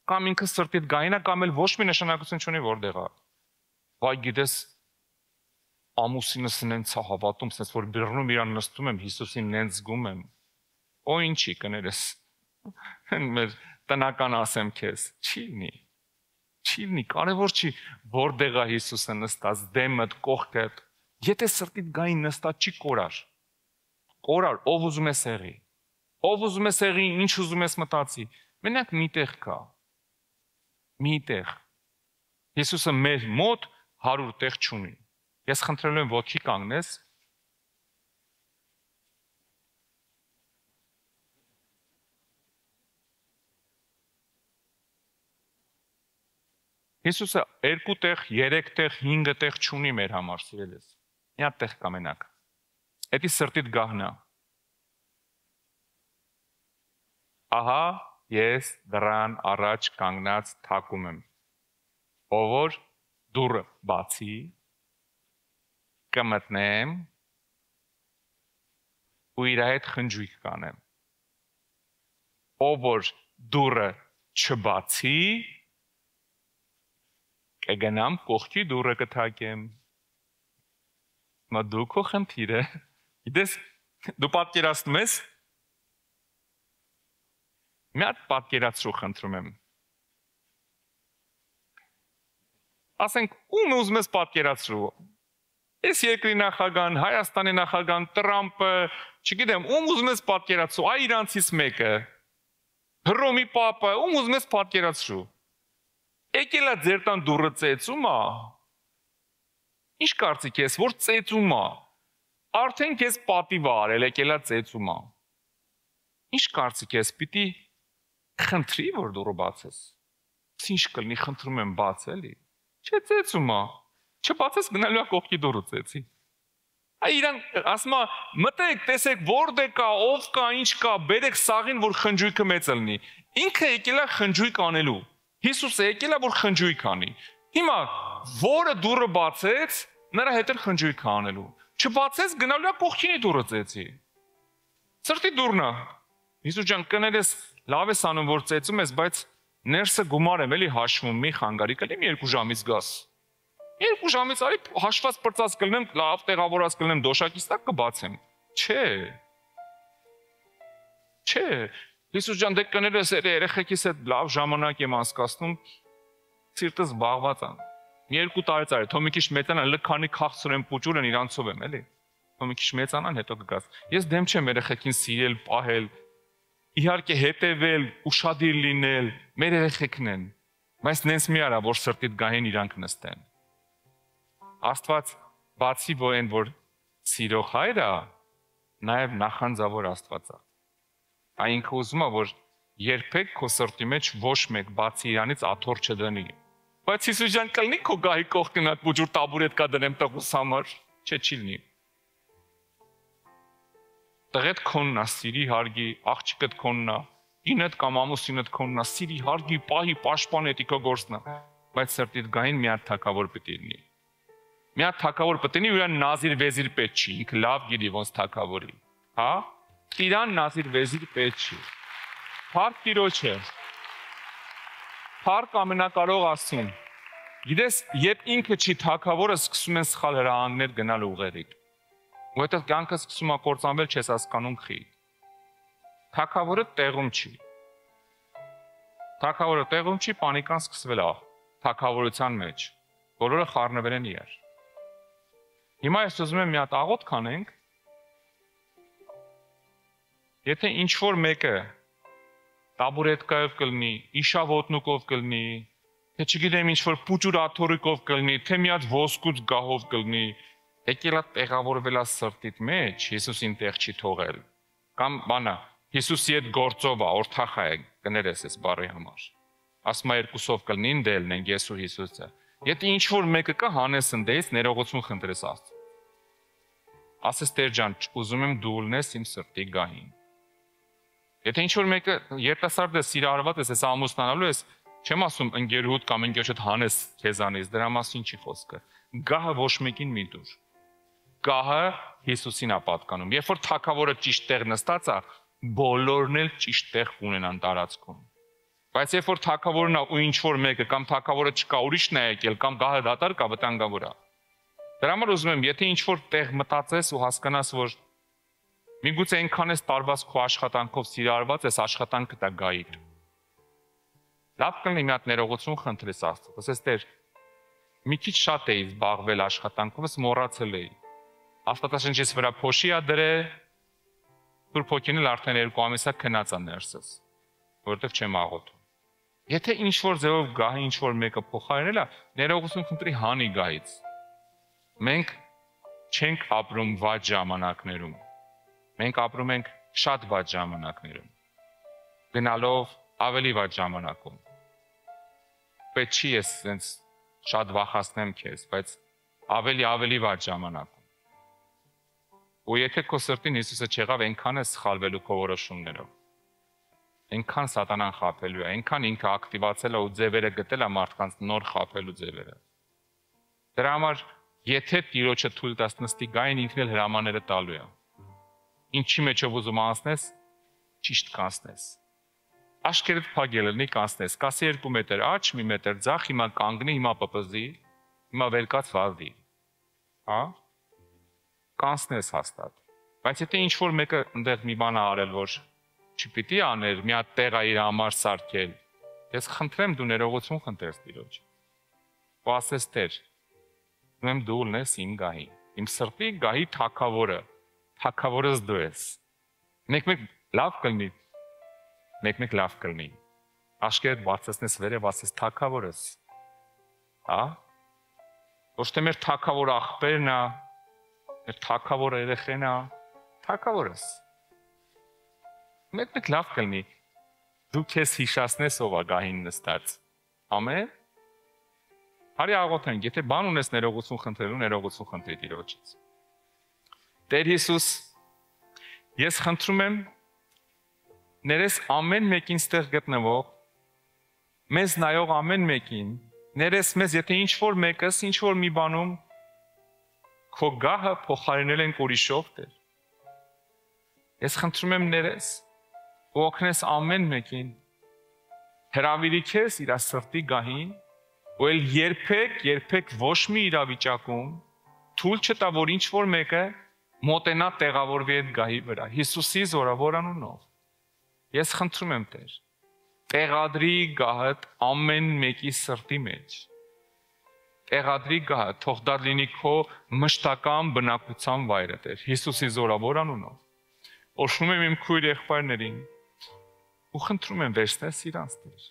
Կամ ինքը սրտիդ գահին է, կամ էլ ոչ մի նշանակություն չունի որտեղ է։ Վայ գիտես ամուսինս նենց է հավատում, sense որ բեռնում իրան նստում եմ, Հիսուսին նենց զգում եմ։ Օ ինչի կներես։ Մեր տնական ասեմ քեզ, չի լինի, կարևոր չի որտեղ է Հիսուսը նստած, դեմդ, կողքդ։ Եթե սրտիդ գահին նստած չի կորար, ով ուզում է սեղի։ Ով ուզում է սեղի, ինչ ուզում ես մտածի։ Մենակ միտեղ կա։ Միտեղ։ Հիսուսը մեր մոտ 100 տեղ չունի։ Ես խնդրելու եմ ոտքի կանգնես։ Հիսուսը 2 տեղ, 3 տեղ, 5 տեղ չունի մեր համար, սիրելիս։ Մի հատ տեղ կա մենակ։ Էդի սրտիդ գահն է։ Ահա ես դրան առաջ կանգնած թակում եմ։ Ով որ դուռը բացի, կմտնեմ ու իր հետ խնջույք կանեմ։ Ով որ դուռը չբացի, կգնամ կողքի դուռը կթակեմ։ Մա դու քո խնդիրը։ Գիտես, դու պատկերացնում ես։ Մի հատ պատկերացրու խնդրում եմ։ Ասենք, ում ուզում ես պատկերացրու։ Այս երկրի նախագահան, Հայաստանի նախագահան, Տրամպը, չգիտեմ, ում ուզում ես պատկերացրու, այ իրանցից մեկը։ Հռոմի պապը, ում ուզում ես պատկերացրու։ Եկել է ձեր տան դուռը ծեծում է։ Ինչ կարծիք ես, որ ծեծում է։ Արդեն քեզ պատիվ արել, եկել է ծեծում է։ Ինչ կարծիք ես, պիտի խնդրի որ դուռը բացես։ Ինչ կլինի, խնդրում եմ բաց էլի։ Չէ ծեծում է։ Չբացես գնալու է կողքի դուռը ծեծի։ Այ իրան ասում է մտեք, տեսեք որտե կա, ով կա, ինչ կա, բերեք սաղին որ խնջույքը մեծ լինի։ Ինքը եկել է խնջույք անելու։ Հիսուսը եկել է որ խնջույք անի։ Հիմա որը դուռը բացեց, նրա հետ էլ խնջույք անելու։ Չբացես գնալու է կողքինի դուռը ծեծի։ Սրտի դուռն է։ Հիսուս ջան, կներես լավ ես անում որ ծեծում ես, բայց ներսը գումար եմ էլի հաշվում, մի խանգարի կլինի 2 ժամից գաս։ 2 ժամից արի հաշված պրծած կլինեմ, լավ տեղավորած կլինեմ դոշակից տակ կբացեմ։ Չէ։ Հիսուս ջան, դե կներես երեխեքիս հետ լավ ժամանակ եմ անցկացնում, սիրտս զբաղված եմ։ 2 տարի արի, թող մի քիչ մեծանան, լքանի քաղցրեմ պուճուր են իրանցով եմ, էլի։ Թող մի քիչ մեծանան, հետո կգաս։ Ես դեմ չեմ երեխեքին սիրել, պահել, իհարկե հետևել, ուշադիր լինել, մեր երեխեքն են, բայց նենց մի արա, որ սրտիդ գահին իրանք նստեն։ Աստված բացի այն, որ սիրող հայր է, նաև նախանձավոր Աստված է։ Այն ինքը ուզում է, որ երբեք քո սրտի մեջ ոչ մեկ բացի իրանից աթոռ չդնի։ Բայց Հիսուս ջան, կլինի քո գահի կողքն այդ բուջուր տաբուրետկա դնեմ տղուս համար, չէ, չի լինի։ Տղեդ քոնն է, սիրի հարգի, աղջիկդ քոնն է, ինդ կամ ամուսինդ քոնն է, սիրի հարգի, պահի, պաշտպանի, էդի քո գործն է, բայց սրտիդ գահին մի հատ թակավոր պիտի լինի։ Մի հատ թակավոր պիտի լինի, ուրան նազիր վեզիր պետք չի, ինքը լավ գիտի ոնց թակավորի, հա։ Իրան նազիր վեզիր պետք չի։ Փառք Տիրոջը։ Փառք ամենակարող Աստծուն։ Գիտես, երբ ինքը չի թակավորը, սկսում են սխալ հրահանգներ գնալ ուղերիկ։ Որտեղ կյանքը սկսում է կործանվել, չես հասկանում խի։ Թագավորը տեղում չի։ Թագավորը տեղում չի, պանիկան սկսվել է թագավորության մեջ։ Բոլորը խառնվել են իրար։ Հիմա ես ուզում եմ մի հատ աղոթք անենք։ Եթե ինչ որ մեկը տաբուրետկայով կլինի, իշավոտնուկով կլինի, թե չգիտեմ ինչ որ պուճուրաթորիկով կլինի, թե մի հատ ոսկուց գահով կլինի, եկել է տեղավորվել է սրտիդ մեջ, Հիսուսին տեղ չի թողել։ Կամ բանա, Հիսուսի հետ գործով է, օրթախա է, կներես այս բառի համար։ Ասում է երկուսով կլինին դելնենք ես ու Հիսուսը։ Եթե ինչ որ մեկը կա հանես ընդեից ներողություն խնդրես Աստծո։ Ասես Տեր ջան, ուզում եմ դու լնես իմ սրտի գահին։ Եթե ինչ որ մեկը երիտասարդ է, սիրահարված ես, ամուսնանալու ես, չեմ ասում ընկերուհուդ կամ ընկերոջդ հանես քեզանից, դրա մասին չի խոսքը։ Գահը ոչ մեկին մի դուր։ Գահը Հիսուսին է պատկանում։ Երբ որ թագավորը ճիշտ տեղ նստած է, բոլորն էլ ճիշտ տեղ ունենան տարածքում։ Բայց երբ որ թագավորն է ու ինչ որ մեկը կամ թագավորը չկա, ուրիշն է եկել կամ գահը դատարկ է, վտանգավոր է։ Դրա համար ուզում եմ, եթե ինչ որ տեղ մտածես ու հասկանաս, որ միգուցե այնքան ես տարված քո աշխատանքով սիրահարված ես, աշխատանքը դա գայիդ։ Լավ կլինի մի հատ ներողություն խնդրես Աստծո։ Ասես Տեր, մի քիչ շատ էի զբաղվել աշխատանքովս, մոռացել էի։ Աստվածաշնչից վրա փոշի ա դրե, Սուրբ Հոգին էլ արդեն 2 ամիս է քնած է ներսս, որովհետև չեմ աղոթում։ Եթե ինչ որ ձևով գահի ինչ որ մեկը փոխարինել է, ներողություն խնդրի հանի գահից։ Մենք չենք ապրում վատ ժամանակներում։ Մենք ապրում ենք շատ վատ ժամանակներում։ Գնալով ավելի վատ ժամանակում։ Պետք չի ես sense շատ վախացնեմ քեզ, բայց ավելի վատ ժամանակում։ Ու եթե քո սրտին Հիսուսը չեղավ, այնքան է սխալվելու քո որոշումներով։ Այնքան սատանան խաբելու է, այնքան ինքը ակտիվացել է ու ձևերը գտել է մարդկանց նոր խաբելու ձևերը։ Դրա համար եթե Տիրոջը թույլ տաս նստի գային, ինքն էլ հրամանները տալու է։ Ինչի մեջով ուզում անցնես, ճիշտ կանցնես։ Աշկերտ փագել լինի կանցնես, կասի 2 մետր աջ, 1 մետր ձախ, հիմա կանգնի, հիմա պպզի, հիմա վերկաց վազի։ Հա? Կանցնես հաստատ։ Բայց եթե ինչ որ մեկը այնտեղ մի բան արել, որ չպիտի աներ, մի հատ տեղ իր համար սարքել, ես խնդրեմ դու ներողություն խնդրես Տիրոջ։ Ու ասես Տեր, ում դու լնես իմ գահի, իմ սրտի գահի թագավորը, թագավորս դու ես։ Մեկ լավ կլինի, մեկ լավ կլինի։ Աշկերտ բացեցնես վերև, ասես թագավորս։ Հա? Ոչ թե մեր թագավոր աղբերն է, մեր թագավոր երեխեն է, թագավորս։ Մեկ լավ կլինի, դու քեզ հիշացնես ով է գահին նստած։ Ամեն։ Հարի աղոթենք, եթե բան ունես ներողություն խնդրելու, ներողություն խնդրի Տիրոջից։ Տեր Հիսուս, ես խնդրում եմ, ներես ամեն մեկին ստեղ գտնվող, մեզ նայող ամեն մեկին, ներես մեզ, եթե ինչ որ մեկս, ինչ որ մի բանում, քո գահը փոխարինել ենք ուրիշով, Տեր։ Ես խնդրում եմ ներես, ու օգնես ամեն մեկին, հրավիրի քեզ իր սրտի գահին, ու էլ երբեք ոչ մի իրավիճակում թույլ չտա, որ ինչ որ մեկը մոտենա տեղավորվի այդ գահի վրա, Հիսուսի զորավոր անունով։ Ես խնդրում եմ Տեր, տեղադրի գահդ ամեն մեկի սրտի մեջ։ Տեղադրի գահը, թող դա լինի քո մշտական բնակության վայրը, Տեր, Հիսուսի զորավոր անունով։ Օրհնում եմ իմ քույր եղբայրներին ու խնդրում եմ վերցնես իրանց Տեր։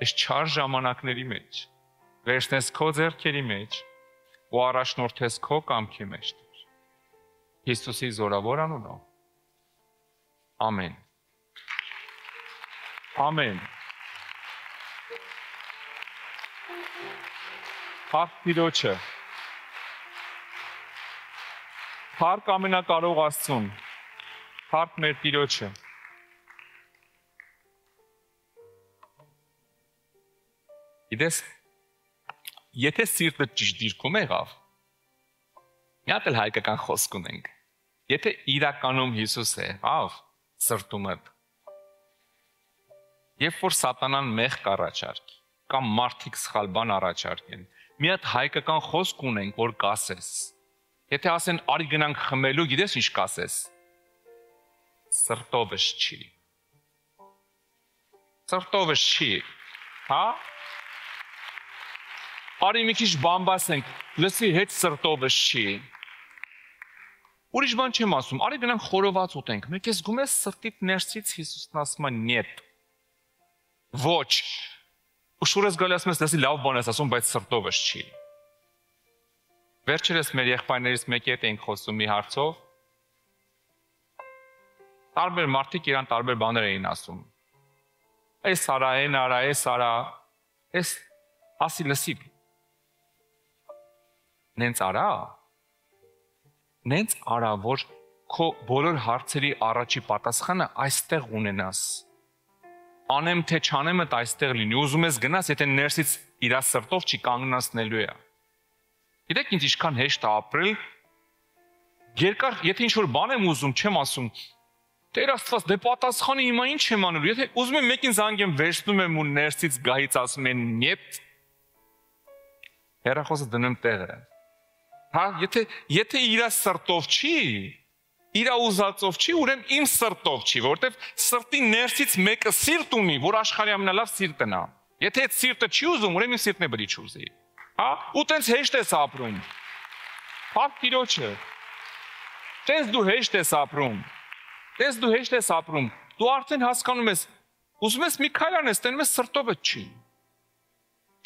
Այս չար ժամանակների մեջ վերցնես քո ձեռքերի մեջ ու առաջնորդես քո կամքի մեջ Տեր։ Հիսուսի զորավոր անունով։ Ամեն։ Ամեն։ Փառք Տիրոջը։ Փառք ամենակարող Աստծուն։ Փառք մեր Տիրոջը։ Գիտես, եթե սիրտը ճիշտ դիրքում եղավ, մի հատ էլ հայկական խոսք ունենք։ Եթե իրականում Հիսուս է, սրտումդ, երբ որ սատանան մեղք առաջարկի, կամ մարդիկ սխալ բան առաջարկեն, մի հատ հայկական խոսք ունենք, որ կասես, Եթե ասեն արի գնանք խմելու, գիտես ինչ կասես։ Սրտովս չի։ Սրտովս չի, հա։ Արի մի քիչ բամբասենք, լսի հետ սրտովս չի։ Ուրիշ բան չեմ ասում, արի գնանք խորոված ուտենք։ Մեկ ես գում ես սրտիդ ներսից Հիսուսն ասում է նյետ։ Ոչ։ Ուշուրես գալի ասում ես, լսի լավ բան ես ասում, բայց սրտովս չի։ Վերջերս մեր եղբայրներից մեկի հետ էինք խոսում մի հարցով։ Տարբեր մարդիկ իրան տարբեր բաներ էին ասում։ Էս արա, այն արա, էս արա, էս ասի լսի։ Նենց արա։ Նենց արա, որ քո բոլոր հարցերի առաջի պատասխանը այստեղ ունենաս։ Անեմ թե չանեմ այդ այստեղ լինի։ Ուզում ես գնաս, եթե ներսից իր սրտով չի կանգնացնելու է։ Գիտեք ինձ ինչքան հեշտ է ապրել։ Երկար, եթե ինչ-որ բան եմ ուզում, չեմ ասում։ Տեր Աստված, դե պատասխանի հիմա ինչ եմ անելու։ Եթե ուզում եմ մեկին զանգեմ, վերցնում եմ ու ներսից գահից ասում են նյետ։ Հեռախոսը դնում տեղը։ Հա, եթե իր սրտով չի, իր ուզածով չի, ուրեմն իմ սրտով չի, որովհետև սրտի ներսից մեկը սիրտ ունի, որ աշխարհի ամենալավ սիրտն է։ Եթե այդ սիրտը չի ուզում, ուրեմն իմ սիրտն է բրի չուզի։ Հա, ու տենց հեշտ ես ապրում։ Փակ Տիրոջը։ Տենց դու հեշտ ես ապրում։ Տես դու հեշտ ես ապրում, դու արդեն հասկանում ես, ուզում ես մի քայլ անես, տենում ես սրտովդ չի։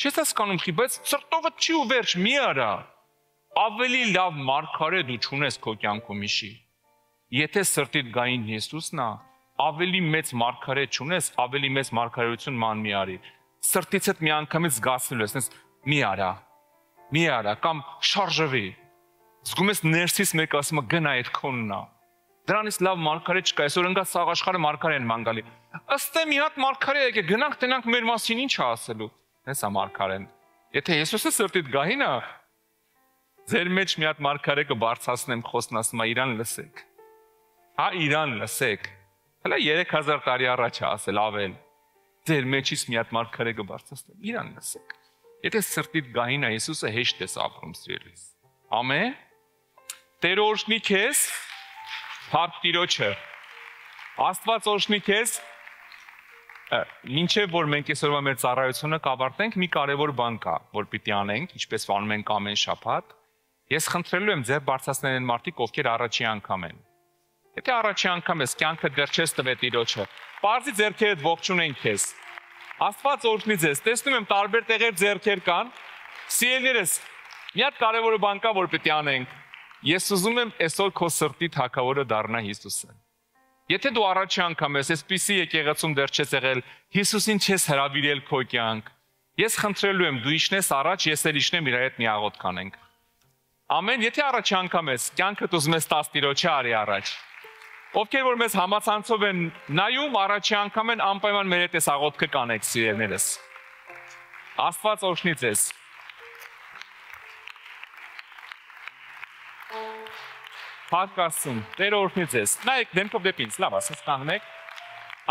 Չես հասկանում խի, բայց սրտովդ չի ու վերջ, մի արա։ Ավելի լավ մարգարե դու չունես քո կյանքում իշի։ Եթե սրտիդ գային Հիսուսն է, ավելի մեծ մարգարե չունես, ավելի մեծ մարգարեություն ման մի արի։ Սրտիցդ մի անգամից զգացնելու ես, մի արա, կամ շարժվի։ Զգում ես ներսից մեկ ասում է գնա այդ քոնն է։ Դրանից լավ մարգարե չկա, այսօր ընկած սաղ աշխարհը մարգարե են մանգալի։ Ըստ է մի հատ մարգարե եկե, գնանք տենանք մեր մասին ինչ ասելու։ Հեսա մարգարեն։ Եթե Հիսուսը սրտիդ գահին է, ձեր մեջ մի հատ մարգարե կբարձրացնեմ խոսքն ասում է իրան լսեք։ Հա իրան լսեք։ Հələ 3000 տարի առաջ է ասել ավել։ Ձեր մեջից մի հատ մարգարե կբարձրացնեմ, իրան լսեք։ Եթե սրտիդ գահին է, Հիսուսը հեշտ է ապրում սիրելիս։ Ամեն։ Տեր օրհնի քեզ։ Փառք Տիրոջը։ Աստված օրհնի քեզ։ Մինչև որ մենք այսօրվա մեր ծառայությունը կավարտենք, մի կարևոր բան կա, որ պիտի անենք, ինչպես անում ենք ամեն շաբաթ։ Ես խնդրելու եմ ձեր բարձրացնել են մարդիկ, ովքեր առաջի անգամ են։ Եթե առաջի անգամ ես, կյանքը դեռ չես տվել Տիրոջը, պարզի ձեռքերդ ողջունենք քեզ։ Աստված օրհնի ձեզ։ Տեսնում եմ տարբեր տեղեր ձեռքեր կան։ Սիրելիներս, մի հատ կարևոր բան կա, որ պիտի անենք։ Ես ուզում եմ այսօր քո սրտի թագավորը դառնա Հիսուսը։ Եթե դու առաջի անգամ ես, այսպիսի եկեղեցում դեռ չես եղել, Հիսուսին չես հրավիրել քո կյանք, ես խնդրելու եմ դու իջնես առաջ, ես էլ իջնեմ իր հետ մի աղոթք անենք։ Ամեն, եթե առաջի անգամ ես, կյանքդ ուզում ես 10 Տիրոջը արի առաջ։ Ովքեր որ մեզ համացանցով են նայում, առաջի անգամ են անպայման մեր հետ այս աղոթքը կանեք, սիրելիներս։ Աստված օրհնի ձեզ։ Հարկասում, Տեր օրհնի ձեզ։ Նայեք դեմքով դեպի ինձ, լավ, ասես կանգնեք։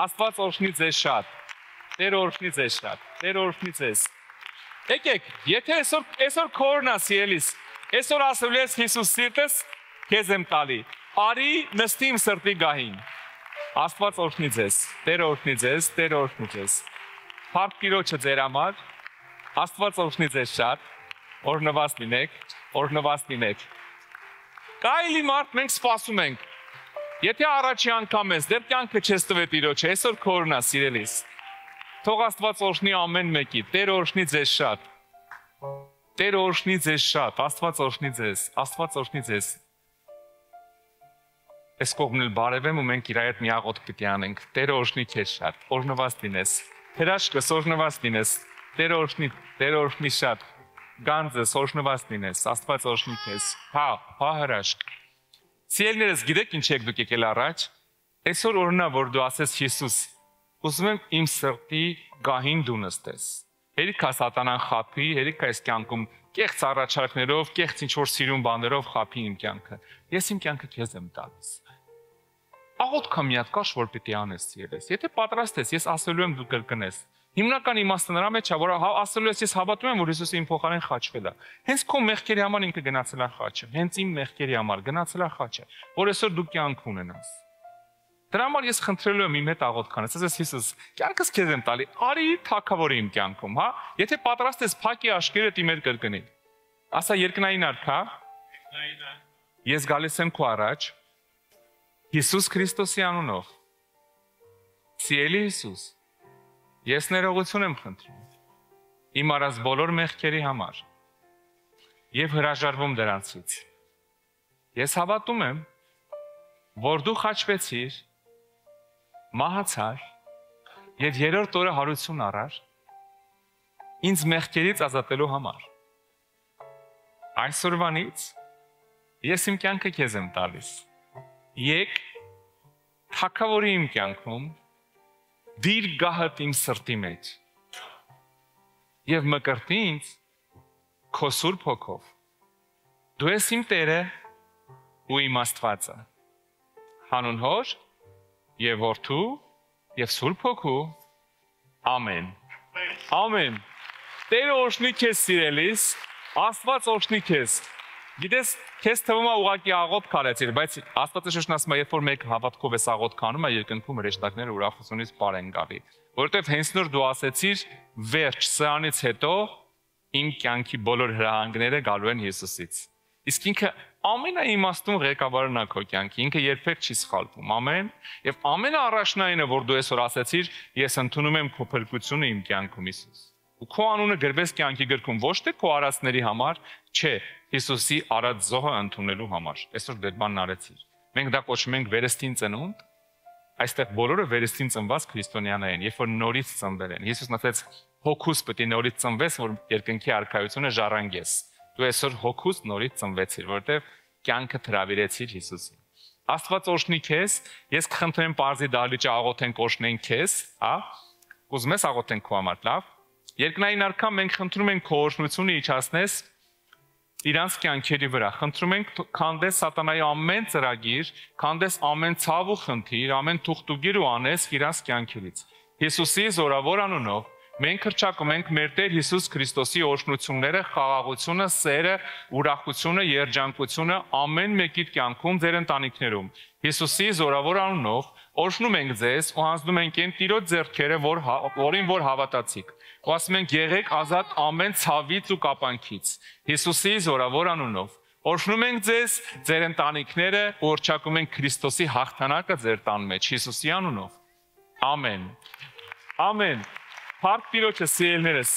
Աստված օրհնի ձեզ շատ։ Տեր օրհնի ձեզ շատ։ Տեր օրհնի ձեզ։ Եկեք, եթե այսօր քորն է սիրելիս, այսօր ասելու ես Հիսուս սիրտես, քեզ եմ տալի։ Արի նստի իմ սրտի գահին։ Աստված օրհնի ձեզ։ Տեր օրհնի ձեզ, Տեր օրհնի ձեզ։ Փառք Տիրոջը ձեր համար։ Աստված օրհնի ձեզ շատ։ Օրհնված լինեք, օրհնված լինեք։ Կայլի մարդ մենք սպասում ենք։ Եթե առաջի անգամ ես, դեռ կյանքը չես տվել Տիրոջը, այսօր քորն է սիրելիս։ Թող Աստված օրհնի ամեն մեկի։ Տեր օրհնի ձեզ շատ։ Տեր օրհնի ձեզ շատ։ Աստված օրհնի ձեզ։ Աստված օրհնի ձեզ։ Այս կողմն էլ բարևեմ ու մենք իր հետ մի աղոթք պիտի անենք։ Տեր օրհնի քեզ շատ։ Օրհնված լինես։ Հրաշքս օրհնված լինես։ Տեր օրհնի շատ։ Գանձս օրհնված լինես, Աստված օրհնի քեզ։ Հա հրաշք։ Սիրելիներս, գիտեք ինչ եք դուք եկել առաջ։ Այսօր օրհնա, որ դու ասես Հիսուս, ուզում եմ իմ սրտի գահին դու նստես։ Հերիք է սատանան խափի, հերիք է այս կյանքում կեղծ առաջարկներով, կեղծ ինչ-որ սիրուն բաներով խափի իմ կյանքը։ Ես իմ կյանքը քեզ եմ տալիս։ Աղոթք մի հատ կաշ որ պիտի անես սիրելիս։ Եթե պատրաստ ես, ես ասելու եմ դու կրկնես։ Հիմնական իմաստը նրա մեջ է, որ ասելու ես հավատում եմ, որ Հիսուսը իմ փոխարեն խաչվել է։ Հենց քո մեղքերի համար ինքը գնացել է խաչը, հենց իմ մեղքերի համար գնացել է խաչը, որ այսօր դու կյանք ունենաս։ Դրա համար ես խնդրելու եմ իմ հետ աղոթքան, ասես Հիսուս, կյանքս քեզ եմ տալի, արի թագավորի իմ կյանքում, հա։ Եթե պատրաստ ես փակի աշկերտդ իմ հետ կրկնի։ Ասա երկնային արքա, ես գալիս եմ քո առաջ, Հիսուս Քրիստոսի անունով։ Սիրելի Հիսուս, ես ներողություն եմ խնդրում իմ արած բոլոր մեղքերի համար եւ հրաժարվում դրանցից։ Ես հավատում եմ, որ դու խաչվեցիր, մահացար եւ երրորդ օրը հարություն առար ինձ մեղքերից ազատելու համար։ Այսօրվանից ես իմ կյանքը քեզ եմ տալիս։ Եկ թագավորի իմ կյանքում դիր գահդ իմ սրտի մեջ եւ մկրտի ինձ քո սուրբ հոգով։ Դու ես իմ Տերը ու իմ Աստվածը։ Հանուն Հոր եւ Որդու եւ Սուրբ Հոգու։ Ամեն։ Ամեն։ Տերը օրհնի քեզ սիրելիս, Աստված օրհնի քեզ։ Գիտես, քեզ թվում է ուղղակի աղոթք արեցիր, բայց Աստվածաշունչն ասում է, երբ որ մեկ հավատքով ես աղոթք անում, երկնքում հրեշտակները ուրախությունից պար են գալի, որովհետև հենց նոր դու ասեցիր, վերջ, սրանից հետո իմ կյանքի բոլոր հրահանգները գալու են Հիսուսից։ Իսկ ինքը ամենաիմաստուն ղեկավարն է քո կյանքի, ինքը երբեք չի սխալվում, ամեն, եւ ամենաառաջնայինը, որ դու այսօր ասեցիր, ես ընդունում եմ քո փրկությունը իմ կյանքում, Հիսուս։ Ու քո անունը գրվեց կյանքի գրքում ոչ թե քո արածների համար, չէ, Հիսուսի արած զոհը ընդունելու համար։ Այսօր դեր բանն արեցիր։ Մենք դա կոչում ենք վերստին ծնունդ, այստեղ բոլորը վերստին ծնված քրիստոնյաներ են, երբ որ նորից ծնվել են։ Հիսուսն ասաց, հոգուս պետք է նորից ծնվես, որ երկնքի արքայությունը ժառանգես։ Դու այսօր հոգուս նորից ծնվեցիր, որովհետև կյանքը հրավիրեցիր Հիսուսին։ Աստված օրհնի քեզ, ես կխնդրեմ Պարզի դահլիճը աղոթենք օրհնենք քեզ, հա։ Ուզում ես աղոթենք քո համար, լավ։ Երկնային արքա, մենք խնդրում ենք քո օրհնությունը իջացնես իրանց կյանքերի վրա։ Խնդրում ենք քանդես սատանայի ամեն ծրագիր, քանդես ամեն ցավ ու խնդիր, ամեն թուղթուգիր ու անես իրանց կյանքերից։ Հիսուսի զորավոր անունով մենք հռչակում ենք մեր Տեր Հիսուս Քրիստոսի օրհնությունները, խաղաղությունը, սերը, ուրախությունը, երջանկությունը ամեն մեկի կյանքում ձեր ընտանիքներում։ Հիսուսի զորավոր անունով օրհնում ենք ձեզ ու հանձնում ենք այն Տիրոջ ձեռքերը, որին որ հավատացիք։ Ու ասում ենք եղեք ազատ ամեն ցավից ու կապանքից։ Հիսուսի զորավոր անունով օրհնում ենք ձեզ, ձեր ընտանիքները, ու հռչակում ենք Քրիստոսի հաղթանակը ձեր տան մեջ, Հիսուսի անունով։ Ամեն։ Ամեն։ Փառք Տիրոջը, սիրելիներս,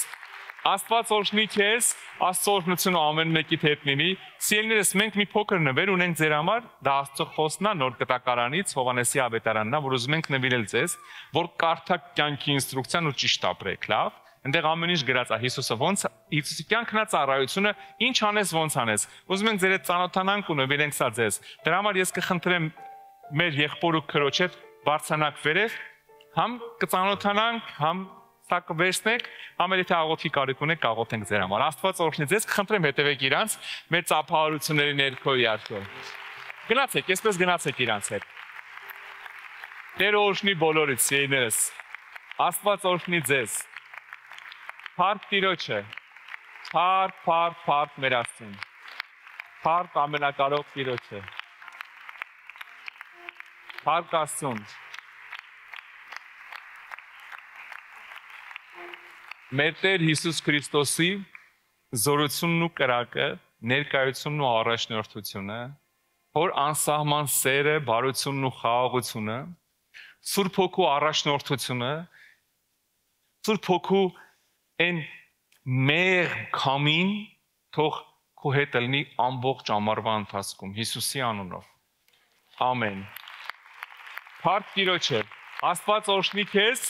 Աստված օրհնի քեզ, Աստծո օրհնությունը ամեն մեկիդ հետ լինի։ Սիրելիներս, մենք մի փոքր նվեր ունենք ձեր համար, դա Աստծո խոսքն է նոր կտակարանից, Հովհաննեսի ավետարանն է, որ ուզում ենք նվիրել ձեզ, որ կարդաք կյանքի ինստրուկցիան ու ճիշտ ապրեք, լավ։ Այնտեղ ամեն ինչ գրած է, Հիսուսի կյանքն է, ծառայությունը, ինչ անես, ոնց անես։ Ուզում ենք ձեր հետ ծանոթանանք ու նվիրենք սա ձեզ։ Դրա համար ես կխնդրեմ մեր եղբոր ու քրոջ հետ բարձրանաք վերև, համ կծանոթանանք, համ սա կվերցնեք, համ էլ եթե աղոթքի կարիք ունեք, աղոթենք ձեր համար։ Աստված օրհնի ձեզ, կխնդրեմ հետևեք իրանց մեր ծափահարությունների ներքո իարքո։ Գնացեք, այսպես գնացեք իրանց հետ։ Տեր օրհնի բոլորից, սիրելիներս։ Աստված օրհնի ձեզ։ Փառք Տիրոջը։ Փառք մեր Աստծուն։ Փառք ամենակարող Տիրոջը։ Փառք Աստծուն։ Մեր Տեր Հիսուս Քրիստոսի զորությունն ու կրակը, ներկայությունն ու առաջնորդությունը, որ անսահման սերը, բարությունն ու խաղաղությունը, Սուրբ Հոգու առաջնորդությունը, Սուրբ Հոգու այն մեր քամին թող քո հետ լինի ամբողջ ամառվա ընթացքում Հիսուսի անունով։ Ամեն։ Փառք Տիրոջը։ Աստված օրհնի քեզ։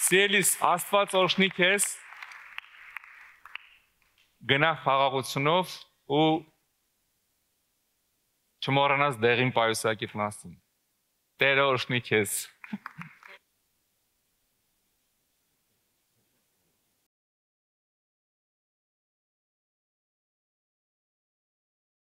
Սիրելիս, Աստված օրհնի քեզ։ Գնա խաղաղությունով ու չմոռանաս դեղին պայուսակիդ մասին։ Տերը օրհնի քեզ։